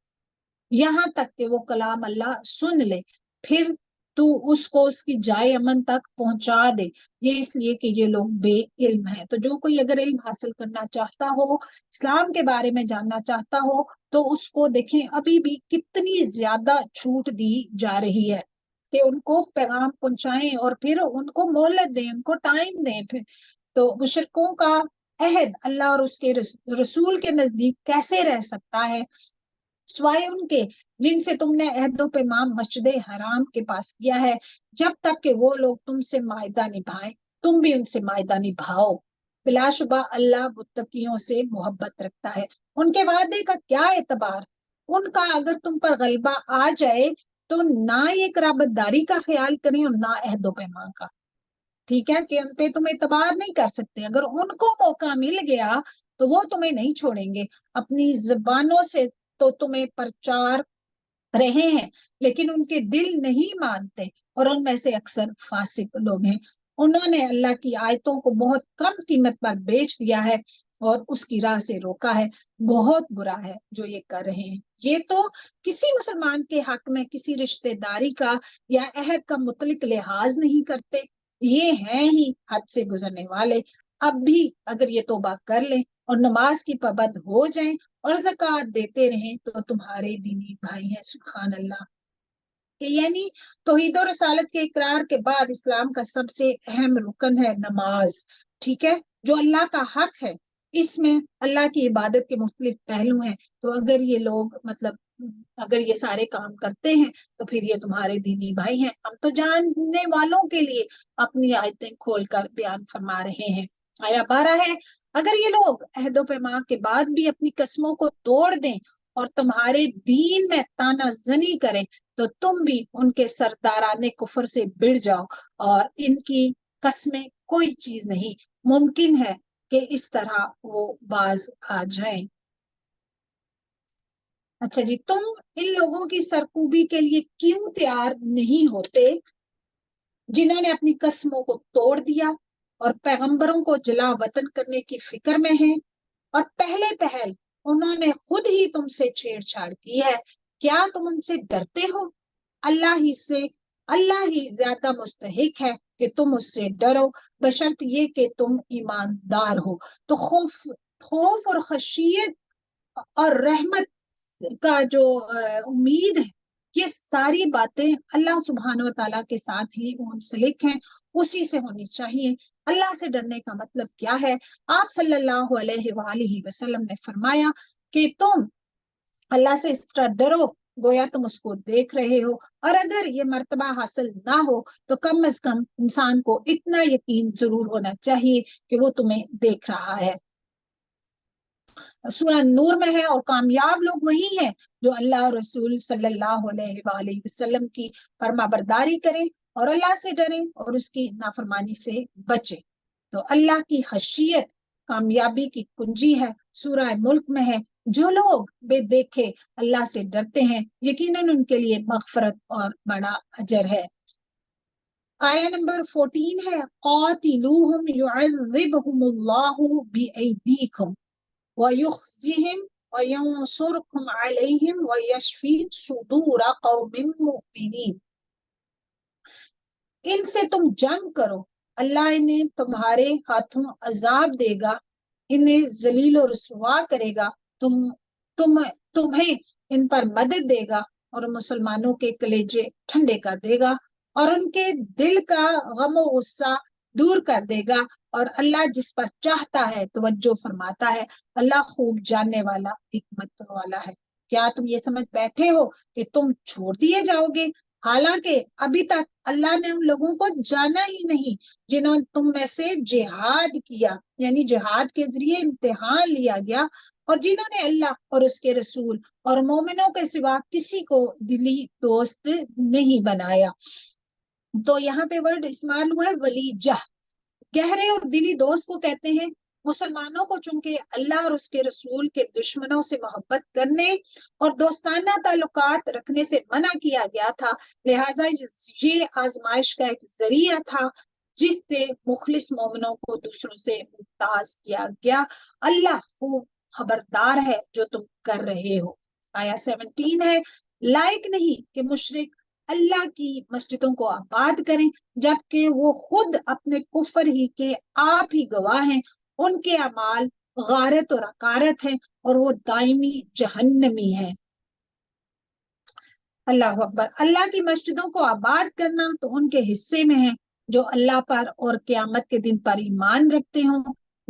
یہاں تک کہ وہ کلام اللہ سن لے، پھر تو اس کو اس کی جائے امن تک پہنچا دے، یہ اس لیے کہ یہ لوگ بے علم ہیں۔ تو جو کوئی اگر علم حاصل کرنا چاہتا ہو، اسلام کے بارے میں جاننا چاہتا ہو، تو اس کو دیکھیں ابھی بھی کتنی زیادہ چھوٹ دی جا رہی ہے کہ ان کو پیغام پہنچائیں اور پھر ان کو مہلت دیں، ان کو ٹائم دیں۔ پھر تو مشرکوں کا عہد اللہ اور اس کے رسول کے نزدیک کیسے رہ سکتا ہے سوائے ان کے جن سے تم نے عہد و پیمان مسجد حرام کے پاس کیا ہے، جب تک کہ وہ لوگ تم سے معاہدہ نبھائیں تم بھی ان سے معاہدہ نبھاؤ۔ بلا شبہ اللہ متقیوں سے محبت رکھتا ہے۔ ان کے وعدے کا کیا اعتبار، ان کا اگر تم پر غلبہ آ جائے تو نہ یہ قرابت داری کا خیال کریں اور نہ عہد و پیمان کا، ٹھیک ہے، کہ ان پہ تم اعتبار نہیں کر سکتے۔ اگر ان کو موقع مل گیا تو وہ تمہیں نہیں چھوڑیں گے، اپنی زبانوں سے تو تمہیں پرچار رہے ہیں لیکن ان کے دل نہیں مانتے، اور ان میں سے اکثر فاسق لوگ ہیں۔ انہوں نے اللہ کی آیتوں کو بہت کم قیمت پر بیچ دیا ہے اور اس کی راہ سے روکا ہے، بہت برا ہے جو یہ کر رہے ہیں۔ یہ تو کسی مسلمان کے حق میں کسی رشتہ داری کا یا عہد کا مطلق لحاظ نہیں کرتے، یہ ہیں ہی حد سے گزرنے والے۔ اب بھی اگر یہ توبہ کر لیں اور نماز کی پابند ہو جائیں اور زکوٰۃ دیتے رہیں تو تمہارے دینی بھائی ہیں۔ سبحان اللہ۔ یعنی توحید و رسالت کے اقرار کے بعد اسلام کا سب سے اہم رکن ہے نماز، ٹھیک ہے، جو اللہ کا حق ہے۔ اس میں اللہ کی عبادت کے مختلف پہلو ہیں، تو اگر یہ لوگ اگر یہ سارے کام کرتے ہیں تو پھر یہ تمہارے دینی بھائی ہیں۔ ہم تو جاننے والوں کے لیے اپنی آیتیں کھول کر بیان فرما رہے ہیں۔ آیا 12 ہے، اگر یہ لوگ عہد و پیمان کے بعد بھی اپنی قسموں کو توڑ دیں اور تمہارے دین میں تانا زنی کریں تو تم بھی ان کے سرداران کفر سے بڑھ جاؤ، اور ان کی قسمیں کوئی چیز نہیں، ممکن ہے کہ اس طرح وہ باز آ جائیں۔ اچھا جی، تم ان لوگوں کی سرکوبی کے لیے کیوں تیار نہیں ہوتے جنہوں نے اپنی قسموں کو توڑ دیا اور پیغمبروں کو جلا وطن کرنے کی فکر میں ہیں، اور پہلے پہل انہوں نے خود ہی تم سے چھیڑ چھاڑ کی ہے۔ کیا تم ان سے ڈرتے ہو؟ اللہ ہی زیادہ مستحق ہے کہ تم اس سے ڈرو، بشرط یہ کہ تم ایماندار ہو۔ تو خوف اور خشیت اور رحمت کا جو امید ہے، یہ ساری باتیں اللہ سبحانہ و تعالیٰ کے ساتھ ہی منسلک ہیں، اسی سے ہونی چاہیے۔ اللہ سے ڈرنے کا مطلب کیا ہے؟ آپ صلی اللہ علیہ وآلہ وسلم نے فرمایا کہ تم اللہ سے اس طرح ڈرو گویا تم اس کو دیکھ رہے ہو، اور اگر یہ مرتبہ حاصل نہ ہو تو کم از کم انسان کو اتنا یقین ضرور ہونا چاہیے کہ وہ تمہیں دیکھ رہا ہے۔ سورہ نور میں ہے، اور کامیاب لوگ وہی ہیں جو اللہ اور رسول صلی اللہ علیہ وآلہ وسلم کی فرما برداری کریں اور اللہ سے ڈریں اور اس کی نافرمانی سے بچیں۔ تو اللہ کی خشیت کامیابی کی کنجی ہے، سورہ ملک میں ہے، جو لوگ بے دیکھے اللہ سے ڈرتے ہیں یقیناً ان کے لیے مغفرت اور بڑا اجر ہے۔ آیا نمبر 14 ہے، قاتلوہم یعذبہم اللہ بأیدیکم وَيُخْزِهِمْ وَيَنْصُرْكُمْ عَلَيْهِمْ وَيَشْفِي صُدُورَ قَوْمٍ مُؤْمِنِينَ۔ ان سے تم جنگ کرو، اللہ انہیں تمہارے ہاتھوں عذاب دے گا، انہیں ذلیل و رسوا کرے گا، تمہیں ان پر مدد دے گا اور مسلمانوں کے کلیجے ٹھنڈے کر دے گا اور ان کے دل کا غم و غصہ دور کر دے گا، اور اللہ جس پر چاہتا ہے توجہ فرماتا ہے، اللہ خوب جاننے والا حکمت والا ہے۔ کیا تم یہ سمجھ بیٹھے ہو کہ تم چھوڑ دیے جاؤ گے، حالانکہ ابھی تک اللہ نے ان لوگوں کو جانا ہی نہیں جنہوں نے تم میں سے جہاد کیا، یعنی جہاد کے ذریعے امتحان لیا گیا، اور جنہوں نے اللہ اور اس کے رسول اور مومنوں کے سوا کسی کو دلی دوست نہیں بنایا۔ تو یہاں پہ ورڈ استعمال ہوا ہے ولیجہ، گہرے اور دلی دوست کو کہتے ہیں۔ مسلمانوں کو چونکہ اللہ اور اس کے رسول کے دشمنوں سے محبت کرنے اور دوستانہ تعلقات رکھنے سے منع کیا گیا تھا، لہٰذا یہ آزمائش کا ایک ذریعہ تھا جس سے مخلص مومنوں کو دوسروں سے ممتاز کیا گیا۔ اللہ خوب خبردار ہے جو تم کر رہے ہو۔ آیا 17 ہے، لائق نہیں کہ مشرک اللہ کی مسجدوں کو آباد کریں جبکہ وہ خود اپنے کفر ہی کے آپ ہی گواہ ہیں، ان کے اعمال غارت اور حقارت ہیں اور وہ دائمی جہنمی ہیں۔ اللہ اکبر۔ اللہ کی مسجدوں کو آباد کرنا تو ان کے حصے میں ہے جو اللہ پر اور قیامت کے دن پر ایمان رکھتے ہوں،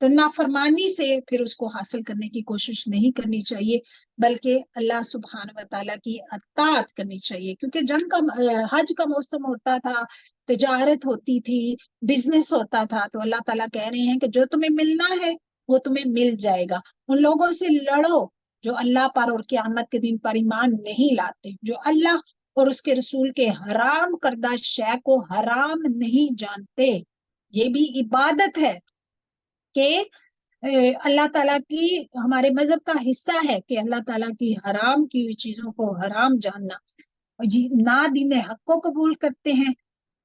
تو نافرمانی سے پھر اس کو حاصل کرنے کی کوشش نہیں کرنی چاہیے، بلکہ اللہ سبحانہ و تعالیٰ کی اطاعت کرنی چاہیے، کیونکہ جنگ کا حج کا موسم ہوتا تھا، تجارت ہوتی تھی، بزنس ہوتا تھا، تو اللہ تعالیٰ کہہ رہے ہیں کہ جو تمہیں ملنا ہے وہ تمہیں مل جائے گا، ان لوگوں سے لڑو جو اللہ پر اور قیامت کے دن پر ایمان نہیں لاتے، جو اللہ اور اس کے رسول کے حرام کردہ شے کو حرام نہیں جانتے۔ یہ بھی عبادت ہے کہ اللہ تعالیٰ کی، ہمارے مذہب کا حصہ ہے کہ اللہ تعالیٰ کی حرام کی ہوئی چیزوں کو حرام جاننا، نہ دین حق کو قبول کرتے ہیں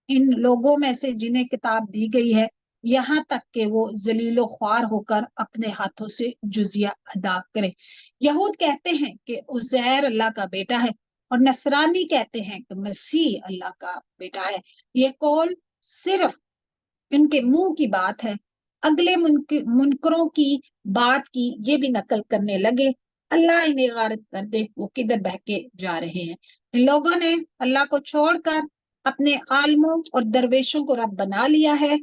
ان لوگوں میں سے جنہیں کتاب دی گئی ہے، یہاں تک کہ وہ ذلیل و خوار ہو کر اپنے ہاتھوں سے جزیہ ادا کریں۔ یہود کہتے ہیں کہ عزیر اللہ کا بیٹا ہے، اور نصرانی کہتے ہیں کہ مسیح اللہ کا بیٹا ہے۔ یہ قول صرف ان کے منہ کی بات ہے، اگلے منکروں کی بات کی یہ بھی نقل کرنے لگے، اللہ انہیں غارت کر دے، وہ کدھر بہکے جا رہے ہیں۔ ان لوگوں نے اللہ کو چھوڑ کر اپنے عالموں اور درویشوں کو رب بنا لیا ہے،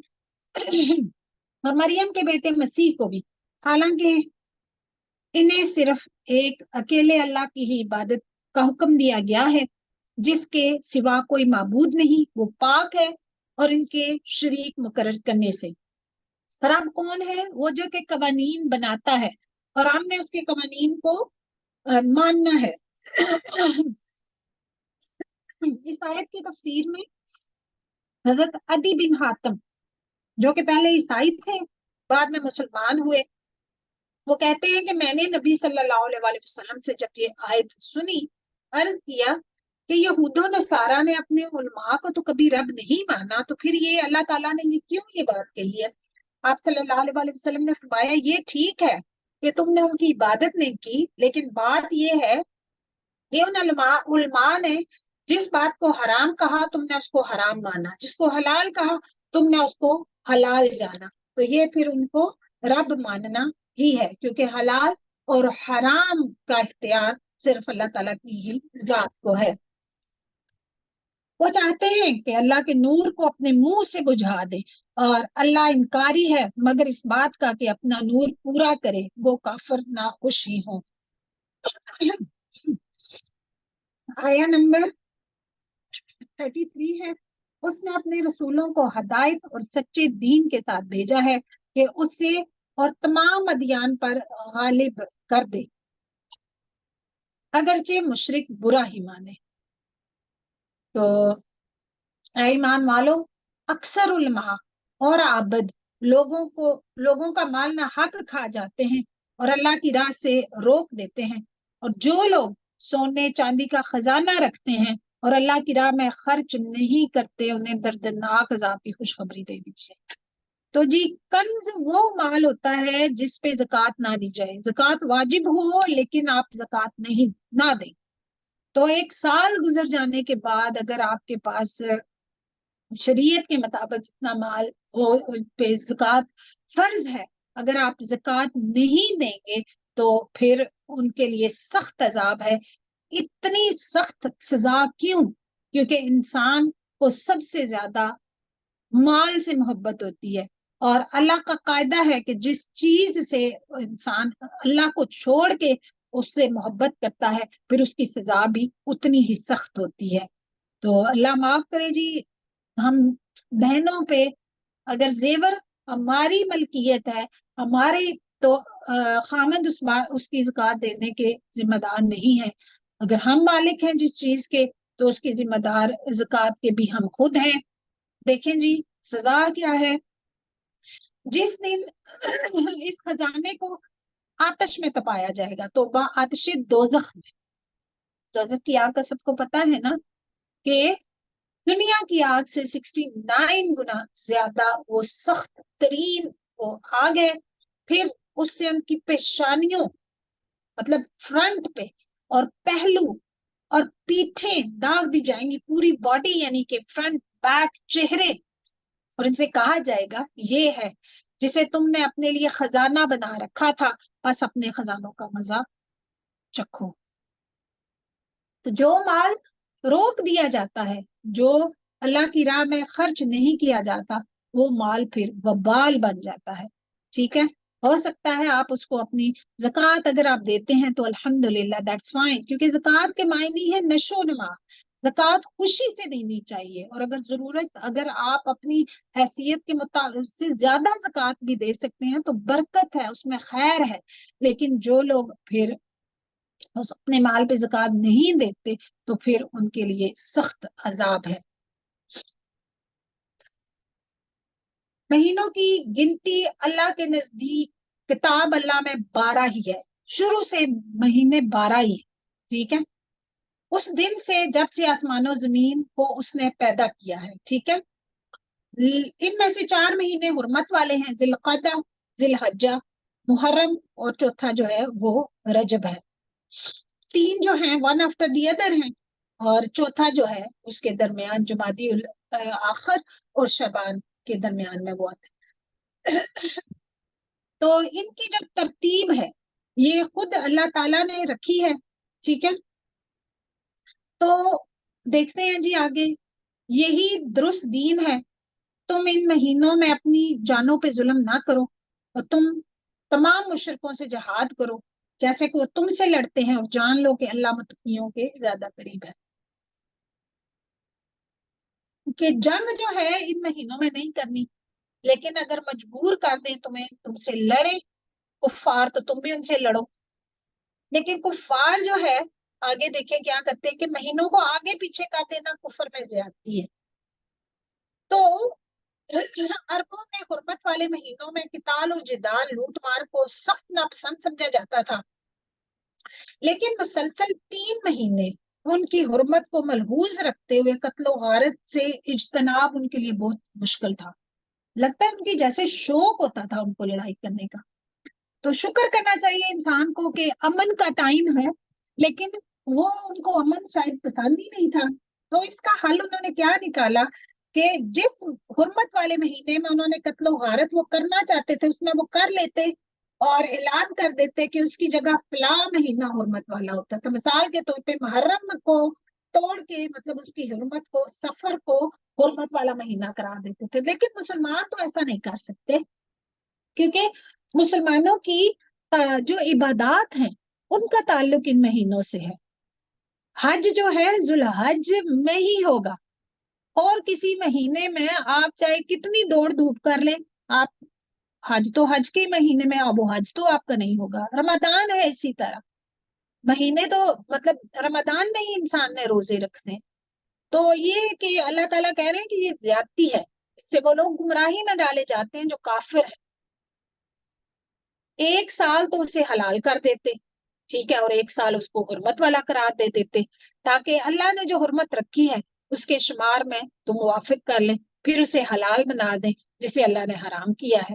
اور مریم کے بیٹے مسیح کو بھی، حالانکہ انہیں صرف ایک اکیلے اللہ کی ہی عبادت کا حکم دیا گیا ہے، جس کے سوا کوئی معبود نہیں، وہ پاک ہے اور ان کے شریک مقرر کرنے سے۔ رب کون ہے؟ وہ جو کہ قوانین بناتا ہے، اور ہم نے اس کے قوانین کو ماننا ہے۔ اس آیت کی تفسیر میں حضرت عدی بن حاتم، جو کہ پہلے عیسائی تھے بعد میں مسلمان ہوئے، وہ کہتے ہیں کہ میں نے نبی صلی اللہ علیہ وآلہ وسلم سے جب یہ آیت سنی، عرض کیا کہ یہود و نصارہ نے اپنے علماء کو تو کبھی رب نہیں مانا، تو پھر یہ اللہ تعالیٰ نے کیوں یہ بات کہی ہے؟ آپ صلی اللہ علیہ وآلہ وسلم نے فرمایا یہ ٹھیک ہے کہ تم نے ان کی عبادت نہیں کی، لیکن بات یہ ہے کہ ان علماء نے جس بات کو حرام کہا تم نے اس کو حرام مانا، جس کو حلال کہا تم نے اس کو حلال جانا، تو یہ پھر ان کو رب ماننا ہی ہے، کیونکہ حلال اور حرام کا اختیار صرف اللہ تعالیٰ کی ہی ذات کو ہے۔ وہ چاہتے ہیں کہ اللہ کے نور کو اپنے منہ سے بجھا دے، اور اللہ انکاری ہے مگر اس بات کا کہ اپنا نور پورا کرے، وہ کافر ناخوش ہی ہوں۔ آیا نمبر 33 ہے، اس نے اپنے رسولوں کو ہدایت اور سچے دین کے ساتھ بھیجا ہے کہ اسے اور تمام ادیان پر غالب کر دے، اگرچہ مشرک برا ہی مانے۔ تو اے ایمان والو، اکثر علماء اور عابد لوگوں کا مال نہ حق کھا جاتے ہیں اور اللہ کی راہ سے روک دیتے ہیں، اور جو لوگ سونے چاندی کا خزانہ رکھتے ہیں اور اللہ کی راہ میں خرچ نہیں کرتے، انہیں دردناک عذاب کی خوشخبری دے دیجیے۔ تو جی، کنز وہ مال ہوتا ہے جس پہ زکوٰۃ نہ دی جائے، زکوٰۃ واجب ہو لیکن آپ زکوٰۃ نہ دیں، تو 1 سال گزر جانے کے بعد اگر آپ کے پاس شریعت کے مطابق جتنا مال ہو پہ زکوٰۃ فرض ہے، اگر آپ زکوٰۃ نہیں دیں گے تو پھر ان کے لیے سخت عذاب ہے۔ اتنی سخت سزا کیوں؟ کیونکہ انسان کو سب سے زیادہ مال سے محبت ہوتی ہے، اور اللہ کا قاعدہ ہے کہ جس چیز سے انسان اللہ کو چھوڑ کے اس سے محبت کرتا ہے پھر اس کی سزا بھی اتنی ہی سخت ہوتی ہے۔ تو اللہ معاف کرے جی، ہم بہنوں پہ اگر زیور ہماری ملکیت ہے، ہماری، تو خامد اس کی زکوٰۃ دینے کے ذمہ دار نہیں ہے۔ اگر ہم مالک ہیں جس چیز کے تو اس کے ذمہ دار زکوٰۃ کے بھی ہم خود ہیں۔ دیکھیں جی سزا کیا ہے، جس دن اس خزانے کو آتش میں تپایا جائے گا، تو وہ آتش دوزخ میں، دوزخ کی آگ کا سب کو پتا ہے نا کہ دنیا کی آگ سے 69 گنا زیادہ وہ سخت ترین وہ آگ ہے۔ پھر اس سے ان کی پیشانیوں، مطلب فرنٹ پہ اور پہلو اور پیٹھیں داغ دی جائیں گی، پوری باڈی، یعنی کہ فرنٹ بیک چہرے، اور ان سے کہا جائے گا یہ ہے جسے تم نے اپنے لیے خزانہ بنا رکھا تھا، بس اپنے خزانوں کا مزہ چکھو۔ تو جو مال روک دیا جاتا ہے، جو اللہ کی راہ میں خرچ نہیں کیا جاتا، وہ مال پھر وبال بن جاتا ہے، ٹھیک ہے۔ ہو سکتا ہے آپ اس کو اپنی زکوٰۃ اگر آپ دیتے ہیں تو الحمدللہ دیٹس فائن، کیونکہ زکوٰۃ کے معنی ہے نشو و نما، زکوٰۃ خوشی سے دینی چاہیے، اور اگر ضرورت، اگر آپ اپنی حیثیت کے مطابق سے زیادہ زکوٰۃ بھی دے سکتے ہیں تو برکت ہے، اس میں خیر ہے۔ لیکن جو لوگ پھر اس اپنے مال پہ زکوٰۃ نہیں دیتے تو پھر ان کے لیے سخت عذاب ہے۔ مہینوں کی گنتی اللہ کے نزدیک کتاب اللہ میں 12 ہی ہے، شروع سے مہینے 12 ہی ہیں، ٹھیک ہے، اس دن سے جب سے آسمان و زمین کو اس نے پیدا کیا ہے، ٹھیک ہے۔ ان میں سے 4 مہینے حرمت والے ہیں، ذی القعدہ، ذی الحجہ، محرم، اور چوتھا جو ہے وہ رجب ہے۔ 3 جو ہیں ون آفٹر دی ادر ہیں، اور چوتھا جو ہے اس کے درمیان جمادی آخر اور شعبان کے درمیان میں وہ آتا ہے۔ تو ان کی جو ترتیب ہے یہ خود اللہ تعالیٰ نے رکھی ہے، ٹھیک ہے۔ تو دیکھتے ہیں جی آگے، یہی درست دین ہے، تم ان مہینوں میں اپنی جانوں پہ ظلم نہ کرو، اور تم تمام مشرکوں سے جہاد کرو جیسے کہ وہ تم سے لڑتے ہیں، اور جان لو کہ اللہ متقیوں کے زیادہ قریب ہے۔ کہ جنگ جو ہے ان مہینوں میں نہیں کرنی، لیکن اگر مجبور کر دیں تمہیں، تم سے لڑے کفار، تو تم بھی ان سے لڑو۔ لیکن کفار جو ہے آگے دیکھیں کیا کرتے ہیں کہ مہینوں کو آگے پیچھے کر دینا کفر میں زیادتی ہے۔ تو عربوں میں حرمت والے مہینوں میں قتال اور جدال، لوٹ مار کو سخت ناپسند سمجھا جاتا تھا، لیکن مسلسل 3 مہینے ان کی حرمت کو ملحوظ رکھتے ہوئے قتل و غارت سے اجتناب ان کے لیے بہت مشکل تھا۔ لگتا ہے ان کی جیسے شوق ہوتا تھا ان کو لڑائی کرنے کا۔ تو شکر کرنا چاہیے انسان کو کہ امن کا ٹائم ہے، لیکن وہ ان کو امن شاید پسند ہی نہیں تھا۔ تو اس کا حل انہوں نے کیا نکالا کہ جس حرمت والے مہینے میں انہوں نے قتل و غارت وہ کرنا چاہتے تھے اس میں وہ کر لیتے، اور اعلان کر دیتے کہ اس کی جگہ فلاں مہینہ حرمت والا ہوتا تھا۔ مثال کے طور پہ محرم کو توڑ کے مطلب اس کی حرمت کو، سفر کو حرمت والا مہینہ قرار دیتے تھے۔ لیکن مسلمان تو ایسا نہیں کر سکتے، کیونکہ مسلمانوں کی جو عبادات ہیں ان کا تعلق ان مہینوں سے ہے۔ حج جو ہے ذوالحج میں ہی ہوگا، اور کسی مہینے میں آپ چاہے کتنی دوڑ دھوپ کر لیں، آپ حج تو حج کے مہینے میں، اب وہ حج تو آپ کا نہیں ہوگا۔ رمضان ہے اسی طرح، مہینے تو مطلب رمضان میں ہی انسان نے روزے رکھنے۔ تو یہ کہ اللہ تعالیٰ کہہ رہے ہیں کہ یہ زیادتی ہے، اس سے وہ لوگ گمراہی میں ڈالے جاتے ہیں جو کافر ہیں۔ 1 سال تو اسے حلال کر دیتے، ٹھیک ہے، اور 1 سال اس کو حرمت والا قرار دے دیتے، تاکہ اللہ نے جو حرمت رکھی ہے اس کے شمار میں تو موافق کر لیں، پھر اسے حلال بنا دیں جسے اللہ نے حرام کیا ہے،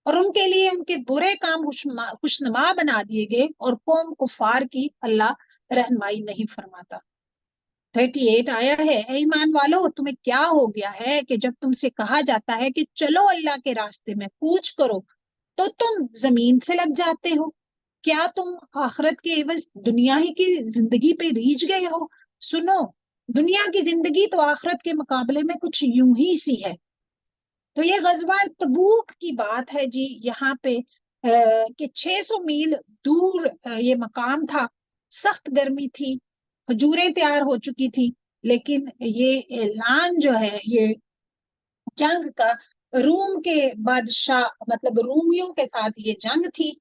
اور ان کے لیے ان کے برے کام خوشنما بنا دیے گئے، اور قوم کفار کی اللہ رہنمائی نہیں فرماتا۔ 38 آیا ہے، اے ایمان والو تمہیں کیا ہو گیا ہے کہ جب تم سے کہا جاتا ہے کہ چلو اللہ کے راستے میں کوچ کرو تو تم زمین سے لگ جاتے ہو؟ کیا تم آخرت کے عوض دنیا ہی کی زندگی پہ ریجھ گئے ہو؟ سنو، دنیا کی زندگی تو آخرت کے مقابلے میں کچھ یوں ہی سی ہے۔ تو یہ غزوہ تبوک کی بات ہے جی یہاں پہ، کہ 600 میل دور یہ مقام تھا، سخت گرمی تھی، کھجوریں تیار ہو چکی تھی، لیکن یہ اعلان جو ہے یہ جنگ کا، روم کے بادشاہ مطلب رومیوں کے ساتھ یہ جنگ تھی،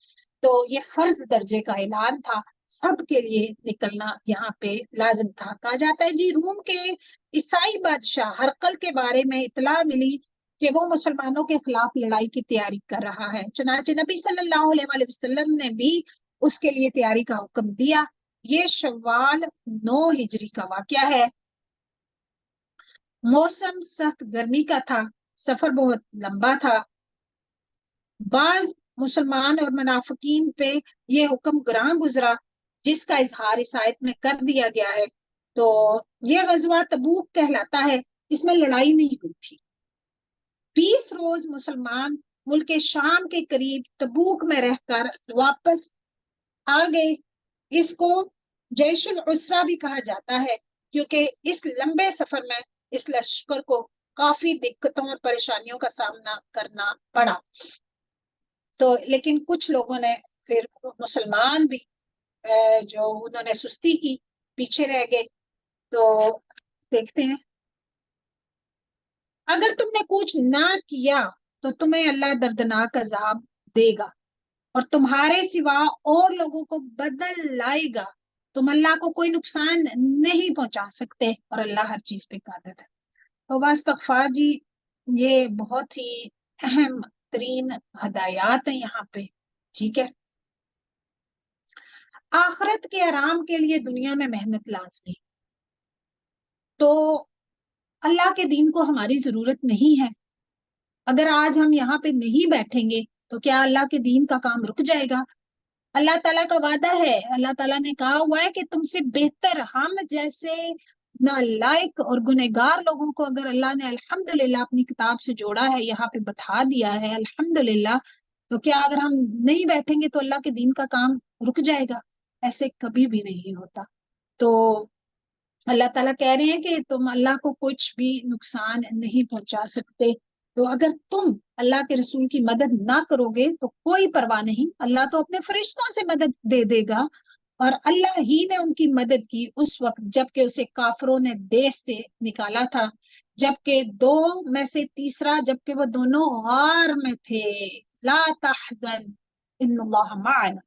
تو یہ فرض درجے کا اعلان تھا، سب کے لیے نکلنا یہاں پہ لازم تھا۔ کہا جاتا ہے جی روم کے عیسائی بادشاہ ہرقل کے بارے میں اطلاع ملی کہ وہ مسلمانوں کے خلاف لڑائی کی تیاری کر رہا ہے، چنانچہ نبی صلی اللہ علیہ وآلہ وسلم نے بھی اس کے لیے تیاری کا حکم دیا۔ یہ شوال 9 ہجری کا واقعہ ہے۔ موسم سخت گرمی کا تھا، سفر بہت لمبا تھا، بعض مسلمان اور منافقین پہ یہ حکم گراں گزرا جس کا اظہار اس آیت میں کر دیا گیا ہے۔ تو یہ غزوہ تبوک کہلاتا ہے، اس میں لڑائی نہیں ہوئی تھی۔ 20 روز مسلمان ملک شام کے قریب تبوک میں رہ کر واپس آ گئے۔ اس کو جیش العسرہ بھی کہا جاتا ہے، کیونکہ اس لمبے سفر میں اس لشکر کو کافی دقتوں اور پریشانیوں کا سامنا کرنا پڑا۔ تو لیکن کچھ لوگوں نے پھر مسلمان بھی جو انہوں نے سستی کی، پیچھے رہ گئے. تو دیکھتے ہیں اگر تم نے کچھ نہ کیا تو تمہیں اللہ دردناک عذاب دے گا اور تمہارے سوا اور لوگوں کو بدل لائے گا. تم اللہ کو کوئی نقصان نہیں پہنچا سکتے اور اللہ ہر چیز پہ قادر ہے. تو استغفار جی، یہ بہت ہی اہم ترین ہدایات ہیں یہاں پہ. ٹھیک ہے، آخرت کے آرام کے لیے دنیا میں محنت لازمی. تو اللہ کے دین کو ہماری ضرورت نہیں ہے. اگر آج ہم یہاں پہ نہیں بیٹھیں گے تو کیا اللہ کے دین کا کام رک جائے گا؟ اللہ تعالیٰ کا وعدہ ہے، اللہ تعالیٰ نے کہا ہوا ہے کہ تم سے بہتر ہم جیسے نالائق اور گنہگار لوگوں کو اگر اللہ نے الحمدللہ اپنی کتاب سے جوڑا ہے، یہاں پہ بٹھا دیا ہے الحمدللہ، تو کیا اگر ہم نہیں بیٹھیں گے تو اللہ کے دین کا کام رک جائے گا؟ ایسے کبھی بھی نہیں ہوتا. تو اللہ تعالیٰ کہہ رہے ہیں کہ تم اللہ کو کچھ بھی نقصان نہیں پہنچا سکتے. تو اگر تم اللہ کے رسول کی مدد نہ کرو گے تو کوئی پرواہ نہیں، اللہ تو اپنے فرشتوں سے مدد دے دے گا. اور اللہ ہی نے ان کی مدد کی اس وقت جب کہ اسے کافروں نے دیش سے نکالا تھا، جبکہ دو میں سے تیسرا جبکہ وہ دونوں غار میں تھے. لا تحزن ان اللہ معنا.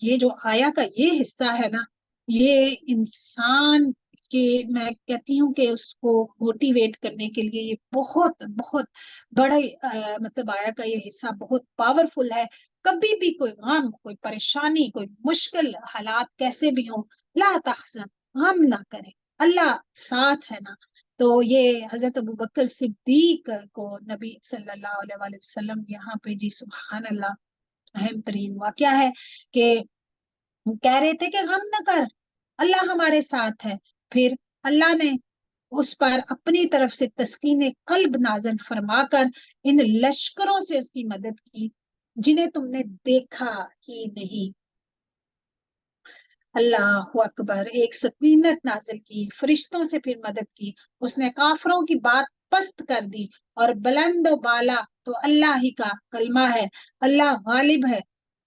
یہ جو آیا کا یہ حصہ ہے نا، یہ انسان کے، میں کہتی ہوں کہ اس کو موٹیویٹ کرنے کے لیے یہ بہت بہت بڑا مطلب آیا کا یہ حصہ بہت پاورفل ہے. کبھی بھی کوئی غم، کوئی پریشانی، کوئی مشکل حالات کیسے بھی ہوں، لا تحزن، غم نہ کرے، اللہ ساتھ ہے نا. تو یہ حضرت ابوبکر صدیق کو نبی صلی اللہ علیہ وآلہ وسلم یہاں پہ جی سبحان اللہ اہم ترین واقعہ ہے کہ کہہ رہے تھے کہ غم نہ کر، اللہ ہمارے ساتھ ہے. پھر اللہ نے اس پر اپنی طرف سے تسکین قلب نازل فرما کر ان لشکروں سے اس کی مدد کی جنہیں تم نے دیکھا ہی نہیں. اللہ اکبر. ایک سکینت نازل کی، فرشتوں سے پھر مدد کی، اس نے کافروں کی بات پست کر دی اور بلند و بالا تو اللہ ہی کا کلمہ ہے. اللہ غالب ہے،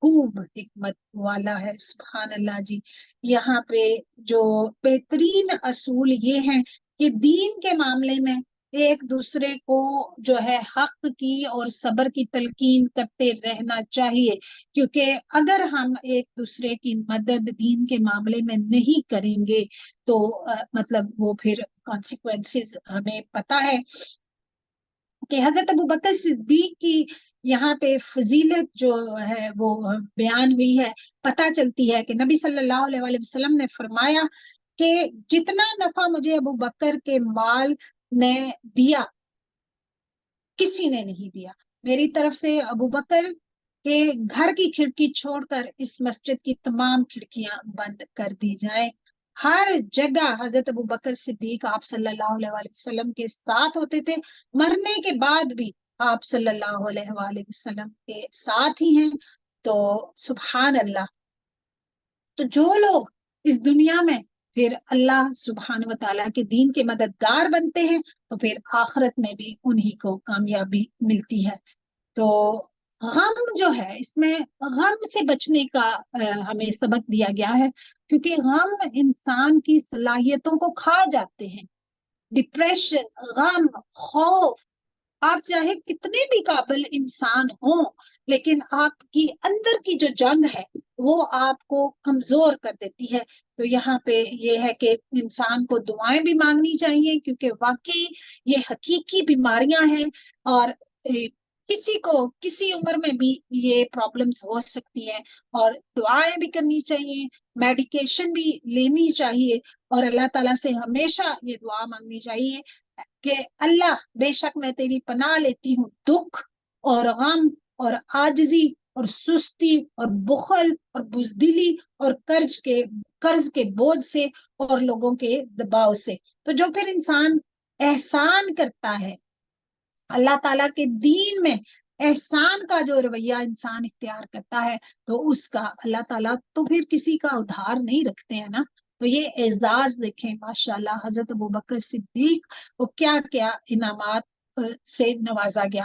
خوب حکمت والا ہے. سبحان اللہ جی. یہاں پہ جو بہترین اصول یہ ہیں کہ دین کے معاملے میں ایک دوسرے کو جو ہے حق کی اور صبر کی تلقین کرتے رہنا چاہیے، کیونکہ اگر ہم ایک دوسرے کی مدد دین کے معاملے میں نہیں کریں گے تو مطلب وہ پھر کانسیکوینسز ہمیں پتہ ہے کہ حضرت ابوبکر صدیق کی یہاں پہ فضیلت جو ہے وہ بیان ہوئی ہے. پتہ چلتی ہے کہ نبی صلی اللہ علیہ وآلہ وسلم نے فرمایا کہ جتنا نفع مجھے ابوبکر کے مال نے دیا کسی نے نہیں دیا. میری طرف سے ابوبکر کے گھر کی کھڑکی چھوڑ کر اس مسجد کی تمام کھڑکیاں بند کر دی جائیں. ہر جگہ حضرت ابوبکر صدیق آپ صلی اللہ علیہ وآلہ وسلم کے ساتھ ہوتے تھے، مرنے کے بعد بھی آپ صلی اللہ علیہ وآلہ وسلم کے ساتھ ہی ہیں. تو سبحان اللہ. تو جو لوگ اس دنیا میں پھر اللہ سبحانہ و تعالیٰ کے دین کے مددگار بنتے ہیں تو پھر آخرت میں بھی انہی کو کامیابی ملتی ہے. تو غم جو ہے، اس میں غم سے بچنے کا ہمیں سبق دیا گیا ہے، کیونکہ غم انسان کی صلاحیتوں کو کھا جاتے ہیں. ڈپریشن، غم، خوف، آپ چاہے کتنے بھی قابل انسان ہوں لیکن آپ کی اندر کی جو جنگ ہے وہ آپ کو کمزور کر دیتی ہے. تو یہاں پہ یہ ہے کہ انسان کو دعائیں بھی مانگنی چاہیے، کیونکہ واقعی یہ حقیقی بیماریاں ہیں اور کسی کو کسی عمر میں بھی یہ پرابلمز ہو سکتی ہیں، اور دعائیں بھی کرنی چاہیے، میڈیکیشن بھی لینی چاہیے، اور اللہ تعالیٰ سے ہمیشہ یہ دعا مانگنی چاہیے کہ اللہ بے شک میں تیری پناہ لیتی ہوں دکھ اور غم اور عاجزی اور سستی اور بخل اور بزدلی اور قرض کے بوجھ سے اور لوگوں کے دباؤ سے. تو جو پھر انسان احسان کرتا ہے اللہ تعالیٰ کے دین میں، احسان کا جو رویہ انسان اختیار کرتا ہے تو اس کا اللہ تعالیٰ تو پھر کسی کا ادھار نہیں رکھتے ہیں نا. تو یہ اعزاز دیکھیں ماشاءاللہ حضرت ابوبکر صدیق کو کیا کیا انعامات سے نوازا گیا.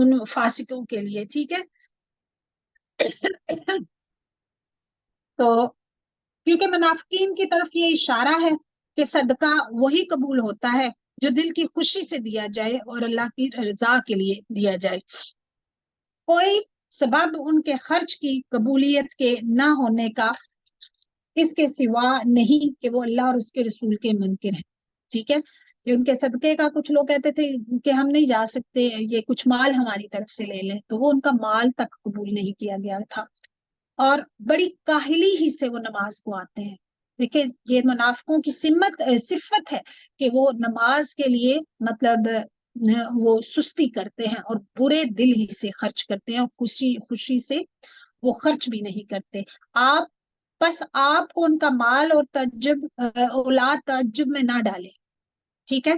ان فاسقوں کے لیے. ٹھیک ہے. تو کیونکہ منافقین کی طرف یہ اشارہ ہے کہ صدقہ وہی قبول ہوتا ہے جو دل کی خوشی سے دیا جائے اور اللہ کی رضا کے لیے دیا جائے. کوئی سبب ان کے خرچ کی قبولیت کے نہ ہونے کا اس کے سوا نہیں کہ وہ اللہ اور اس کے رسول کے منکر ہیں. ٹھیک ہے. کہ ان کے صدقے کا کچھ لوگ کہتے تھے کہ ہم نہیں جا سکتے, یہ کچھ مال ہماری طرف سے لے لیں, تو وہ ان کا مال تک قبول نہیں کیا گیا تھا. اور بڑی کاہلی ہی سے وہ نماز کو آتے ہیں. دیکھیں یہ منافقوں کی صفت ہے کہ وہ نماز کے لیے مطلب وہ سستی کرتے ہیں اور برے دل ہی سے خرچ کرتے ہیں, اور خوشی سے وہ خرچ بھی نہیں کرتے. آپ کو ان کا مال اور اولاد تعجب میں نہ ڈالے. ٹھیک ہے.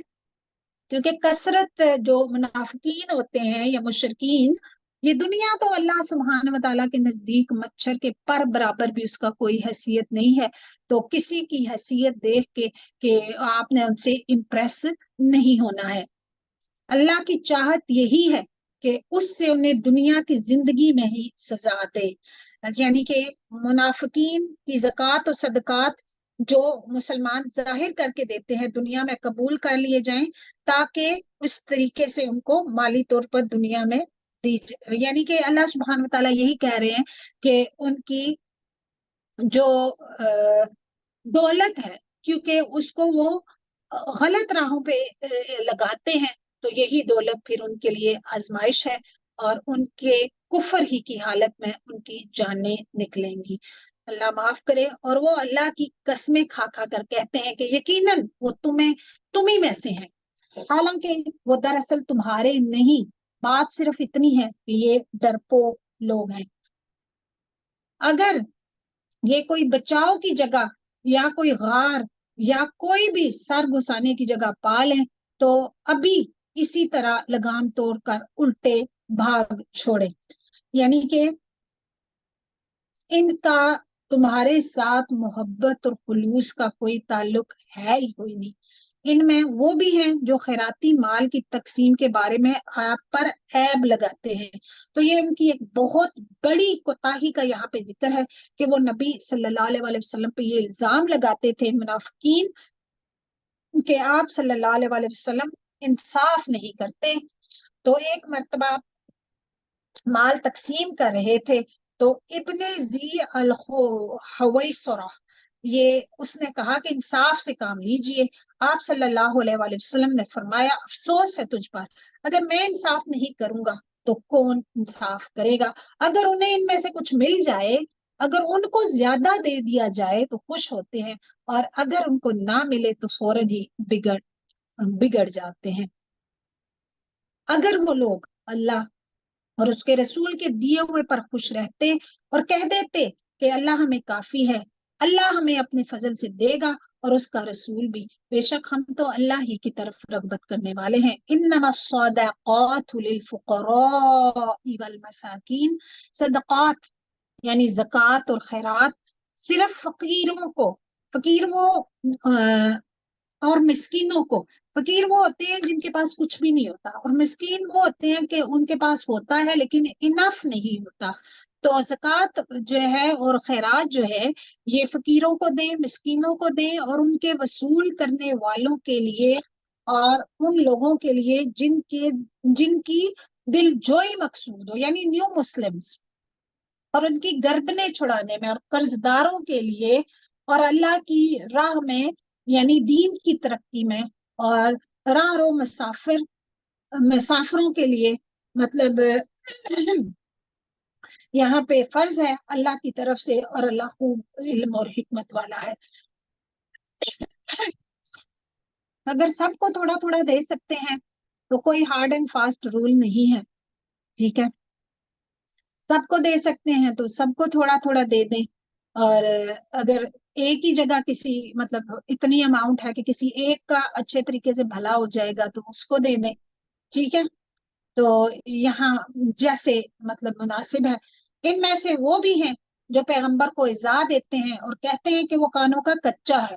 کیونکہ کثرت جو منافقین ہوتے ہیں یا مشرکین, یہ دنیا تو اللہ سبحانہ و تعالیٰ کے نزدیک مچھر کے پر برابر بھی اس کا کوئی حیثیت نہیں ہے. تو کسی کی حیثیت دیکھ کے کہ آپ نے ان سے امپریس نہیں ہونا ہے. اللہ کی چاہت یہی ہے کہ اس سے انہیں دنیا کی زندگی میں ہی سزا دے. یعنی کہ منافقین کی زکوٰۃ و صدقات جو مسلمان ظاہر کر کے دیتے ہیں دنیا میں قبول کر لیے جائیں, تاکہ اس طریقے سے ان کو مالی طور پر دنیا میں یعنی کہ اللہ سبحانہ وتعالیٰ یہی کہہ رہے ہیں کہ ان کی جو دولت ہے, کیونکہ اس کو وہ غلط راہوں پہ لگاتے ہیں, تو یہی دولت پھر ان کے لیے آزمائش ہے, اور ان کے کفر ہی کی حالت میں ان کی جانیں نکلیں گی. اللہ معاف کرے. اور وہ اللہ کی قسمیں کھا کھا کر کہتے ہیں کہ یقیناً وہ تمہیں میں سے ہیں, حالانکہ وہ دراصل تمہارے نہیں. بات صرف اتنی ہے کہ یہ ڈرپوک لوگ ہیں. اگر یہ کوئی بچاؤ کی جگہ یا کوئی غار یا کوئی بھی سر گھسانے کی جگہ پا لیں تو ابھی اسی طرح لگام توڑ کر الٹے بھاگ چھوڑے. یعنی کہ ان کا تمہارے ساتھ محبت اور خلوص کا کوئی تعلق ہے ہی کوئی نہیں. ان میں وہ بھی ہیں جو خیراتی مال کی تقسیم کے بارے میں آپ پر عیب لگاتے ہیں. تو یہ ان کی ایک بہت بڑی کوتاہی کا یہاں پہ ذکر ہے کہ وہ نبی صلی اللہ علیہ وسلم پہ یہ الزام لگاتے تھے منافقین کہ آپ صلی اللہ علیہ وسلم انصاف نہیں کرتے. تو ایک مرتبہ مال تقسیم کر رہے تھے تو ابن ذی الحویصرہ یہ اس نے کہا کہ انصاف سے کام لیجئے. آپ صلی اللہ علیہ وسلم نے فرمایا افسوس ہے تجھ پر, اگر میں انصاف نہیں کروں گا تو کون انصاف کرے گا. اگر انہیں ان میں سے کچھ مل جائے, اگر ان کو زیادہ دے دیا جائے تو خوش ہوتے ہیں, اور اگر ان کو نہ ملے تو فوراً ہی بگڑ جاتے ہیں. اگر وہ لوگ اللہ اور اس کے رسول کے دیے ہوئے پر خوش رہتے اور کہہ دیتے کہ اللہ ہمیں کافی ہے, اللہ ہمیں اپنے فضل سے دے گا اور اس کا رسول بھی, بے شک ہم تو اللہ ہی کی طرف رغبت کرنے والے ہیں. انما الصدقات للفقراء والمساکین, صدقات یعنی زکوٰۃ اور خیرات صرف فقیروں کو, فقیر وہ اور مسکینوں کو. فقیر وہ ہوتے ہیں جن کے پاس کچھ بھی نہیں ہوتا, اور مسکین وہ ہوتے ہیں کہ ان کے پاس ہوتا ہے لیکن انف نہیں ہوتا. تو زکوٰۃ جو ہے اور خیرات جو ہے یہ فقیروں کو دیں, مسکینوں کو دیں, اور ان کے وصول کرنے والوں کے لیے اور ان لوگوں کے لیے جن کی دل جوئی مقصود ہو, یعنی نیو مسلمز, اور ان کی گردنیں چھڑانے میں, اور قرض داروں کے لیے, اور اللہ کی راہ میں یعنی دین کی ترقی میں, اور راہ رو مسافروں کے لیے. مطلب یہاں پہ فرض ہے اللہ کی طرف سے, اور اللہ خوب علم اور حکمت والا ہے. اگر سب کو تھوڑا تھوڑا دے سکتے ہیں تو کوئی ہارڈ اینڈ فاسٹ رول نہیں ہے. ٹھیک ہے, سب کو دے سکتے ہیں تو سب کو تھوڑا تھوڑا دے دیں. اور اگر ایک ہی جگہ کسی مطلب اتنی اماؤنٹ ہے کہ کسی ایک کا اچھے طریقے سے بھلا ہو جائے گا تو اس کو دے دیں. ٹھیک ہے, تو یہاں جیسے مطلب مناسب ہے. ان میں سے وہ بھی ہیں جو پیغمبر کو ایذا دیتے ہیں اور کہتے ہیں کہ وہ کانوں کا کچا ہے.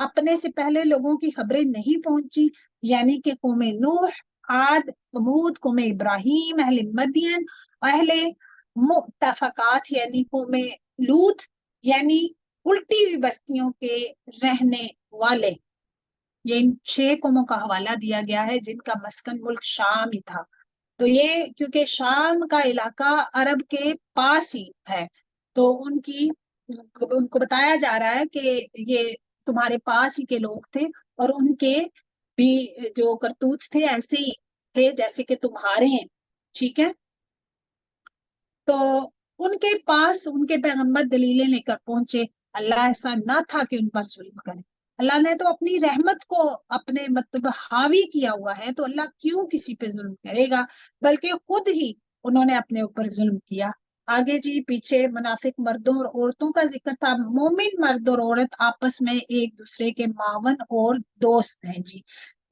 اپنے سے پہلے لوگوں کی خبریں نہیں پہنچی، یعنی کہ قوم نوح، عاد، ثمود، قوم ابراہیم، اہل مدین، اہل مؤتفقات یعنی قوم لوط، یعنی الٹی ہوئی بستیوں کے رہنے والے. یہ ان 6 قوموں کا حوالہ دیا گیا ہے جن کا مسکن ملک شام ہی تھا. تو یہ کیونکہ شام کا علاقہ عرب کے پاس ہی ہے، تو ان کو بتایا جا رہا ہے کہ یہ تمہارے پاس ہی کے لوگ تھے، اور ان کے بھی جو کرتوت تھے ایسے ہی تھے جیسے کہ تمہارے ہیں. ٹھیک ہے، تو ان کے پاس ان کے پیغمبر دلیلیں لے کر پہنچے. اللہ ایسا نہ تھا کہ ان پر ظلم کرے. اللہ نے تو اپنی رحمت کو اپنے مطلب حاوی کیا ہوا ہے، تو اللہ کیوں کسی پہ ظلم کرے گا، بلکہ خود ہی انہوں نے اپنے اوپر ظلم کیا. آگے جی پیچھے منافق مردوں اور عورتوں کا ذکر تھا. مومن مرد اور عورت آپس میں ایک دوسرے کے معاون اور دوست ہیں. جی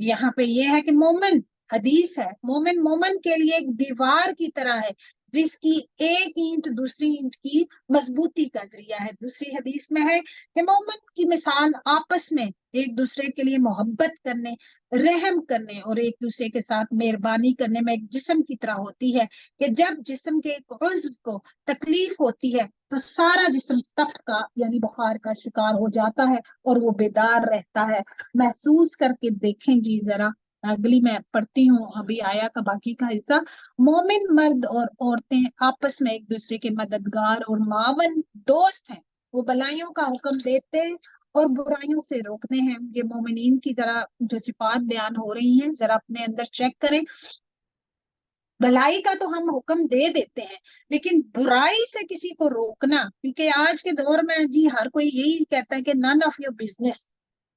یہاں پہ یہ ہے کہ مومن، حدیث ہے، مومن مومن کے لیے ایک دیوار کی طرح ہے جس کی ایک اینٹ دوسری اینٹ کی مضبوطی کا ذریعہ ہے. دوسری حدیث میں ہے کہ مومن کی مثال آپس میں ایک دوسرے کے لیے محبت کرنے، رحم کرنے اور ایک دوسرے کے ساتھ مہربانی کرنے میں ایک جسم کی طرح ہوتی ہے، کہ جب جسم کے ایک عضو کو تکلیف ہوتی ہے تو سارا جسم تپ کا یعنی بخار کا شکار ہو جاتا ہے اور وہ بیدار رہتا ہے. محسوس کر کے دیکھیں جی ذرا. اگلی میں پڑھتی ہوں ابھی آیا کا باقی کا حصہ. مومن مرد اور عورتیں آپس میں ایک دوسرے کے مددگار اور معاون دوست ہیں. وہ بلائیوں کا حکم دیتے اور برائیوں سے روکتے ہیں. یہ مومنین کی طرح جو صفات بیان ہو رہی ہیں ذرا اپنے اندر چیک کریں. بھلائی کا تو ہم حکم دے دیتے ہیں، لیکن برائی سے کسی کو روکنا، کیونکہ آج کے دور میں جی ہر کوئی یہی کہتا ہے کہ none of your business،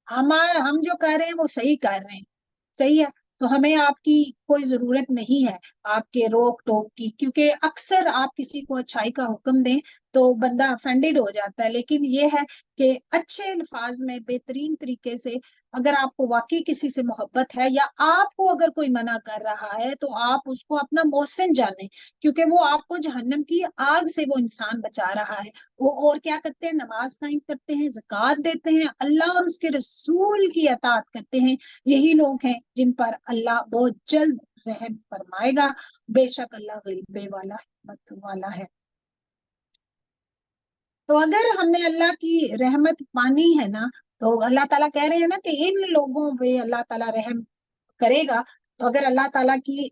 ہم جو کر رہے ہیں وہ صحیح کر رہے ہیں، صحیح ہے، تو ہمیں آپ کی کوئی ضرورت نہیں ہے آپ کے روک ٹوک کی، کیونکہ اکثر آپ کسی کو اچھائی کا حکم دیں تو بندہ افینڈڈ ہو جاتا ہے. لیکن یہ ہے کہ اچھے الفاظ میں بہترین طریقے سے اگر آپ کو واقعی کسی سے محبت ہے، یا آپ کو اگر کوئی منع کر رہا ہے تو آپ اس کو اپنا محسن جانیں، کیونکہ وہ آپ کو جہنم کی آگ سے وہ انسان بچا رہا ہے. وہ اور کیا کرتے ہیں؟ نماز قائم کرتے ہیں، زکوٰۃ دیتے ہیں، اللہ اور اس کے رسول کی اطاعت کرتے ہیں. یہی لوگ ہیں جن پر اللہ بہت جلد رحم فرمائے گا. بے شک اللہ غریب والا حکمت والا ہے. تو اگر ہم نے اللہ کی رحمت پانی ہے نا، تو اللہ تعالیٰ کہہ رہے ہیں نا کہ ان لوگوں پہ اللہ تعالیٰ رحم کرے گا. تو اگر اللہ تعالیٰ کی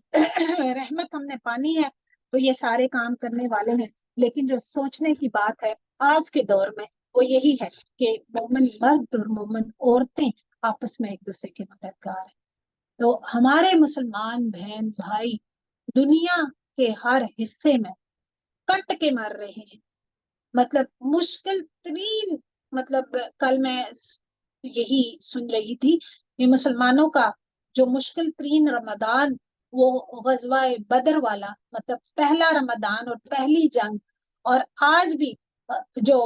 رحمت ہم نے پانی ہے تو یہ سارے کام کرنے والے ہیں. لیکن جو سوچنے کی بات ہے آج کے دور میں وہ یہی ہے کہ مومن مرد اور مومن عورتیں آپس میں ایک دوسرے کے مددگار ہیں. تو ہمارے مسلمان بہن بھائی دنیا کے ہر حصے میں کٹ کے مر رہے ہیں. مطلب مشکل ترین، مطلب کل میں یہی سن رہی تھی کہ مسلمانوں کا جو مشکل ترین رمضان وہ غزوہ بدر والا، مطلب پہلا رمضان اور پہلی جنگ. اور آج بھی جو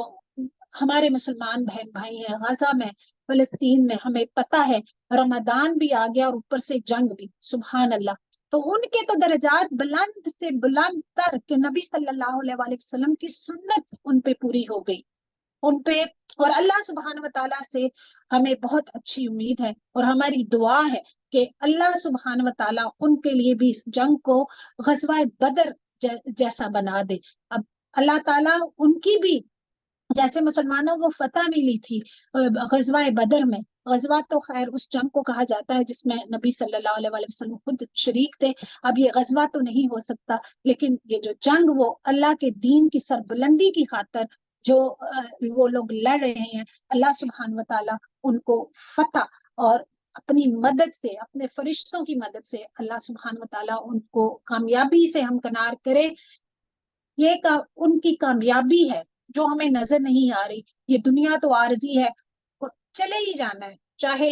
ہمارے مسلمان بہن بھائی ہیں غزہ میں، فلسطین میں، ہمیں پتہ ہے رمضان بھی آ گیا اور اوپر سے جنگ بھی. سبحان اللہ. تو ان کے تو درجات بلند سے بلند تر کہ نبی صلی اللہ علیہ وآلہ وسلم کی سنت ان پہ پوری ہو گئی ان پہ. اور اللہ سبحانہ و تعالیٰ سے ہمیں بہت اچھی امید ہے اور ہماری دعا ہے کہ اللہ سبحانہ و تعالیٰ ان کے لیے بھی اس جنگ کو غزوہ بدر جیسا بنا دے. اب اللہ تعالیٰ ان کی بھی جیسے مسلمانوں کو فتح ملی تھی غزوہ بدر میں. غزوہ تو خیر اس جنگ کو کہا جاتا ہے جس میں نبی صلی اللہ علیہ وآلہ وسلم خود شریک تھے. اب یہ غزوہ تو نہیں ہو سکتا، لیکن یہ جو جنگ وہ اللہ کے دین کی سربلندی کی خاطر جو وہ لوگ لڑ رہے ہیں، اللہ سبحانہ و تعالیٰ ان کو فتح اور اپنی مدد سے، اپنے فرشتوں کی مدد سے اللہ سبحانہ و تعالیٰ ان کو کامیابی سے ہمکنار کرے. یہ ان کی کامیابی ہے جو ہمیں نظر نہیں آ رہی. یہ دنیا تو عارضی ہے اور چلے ہی جانا ہے. چاہے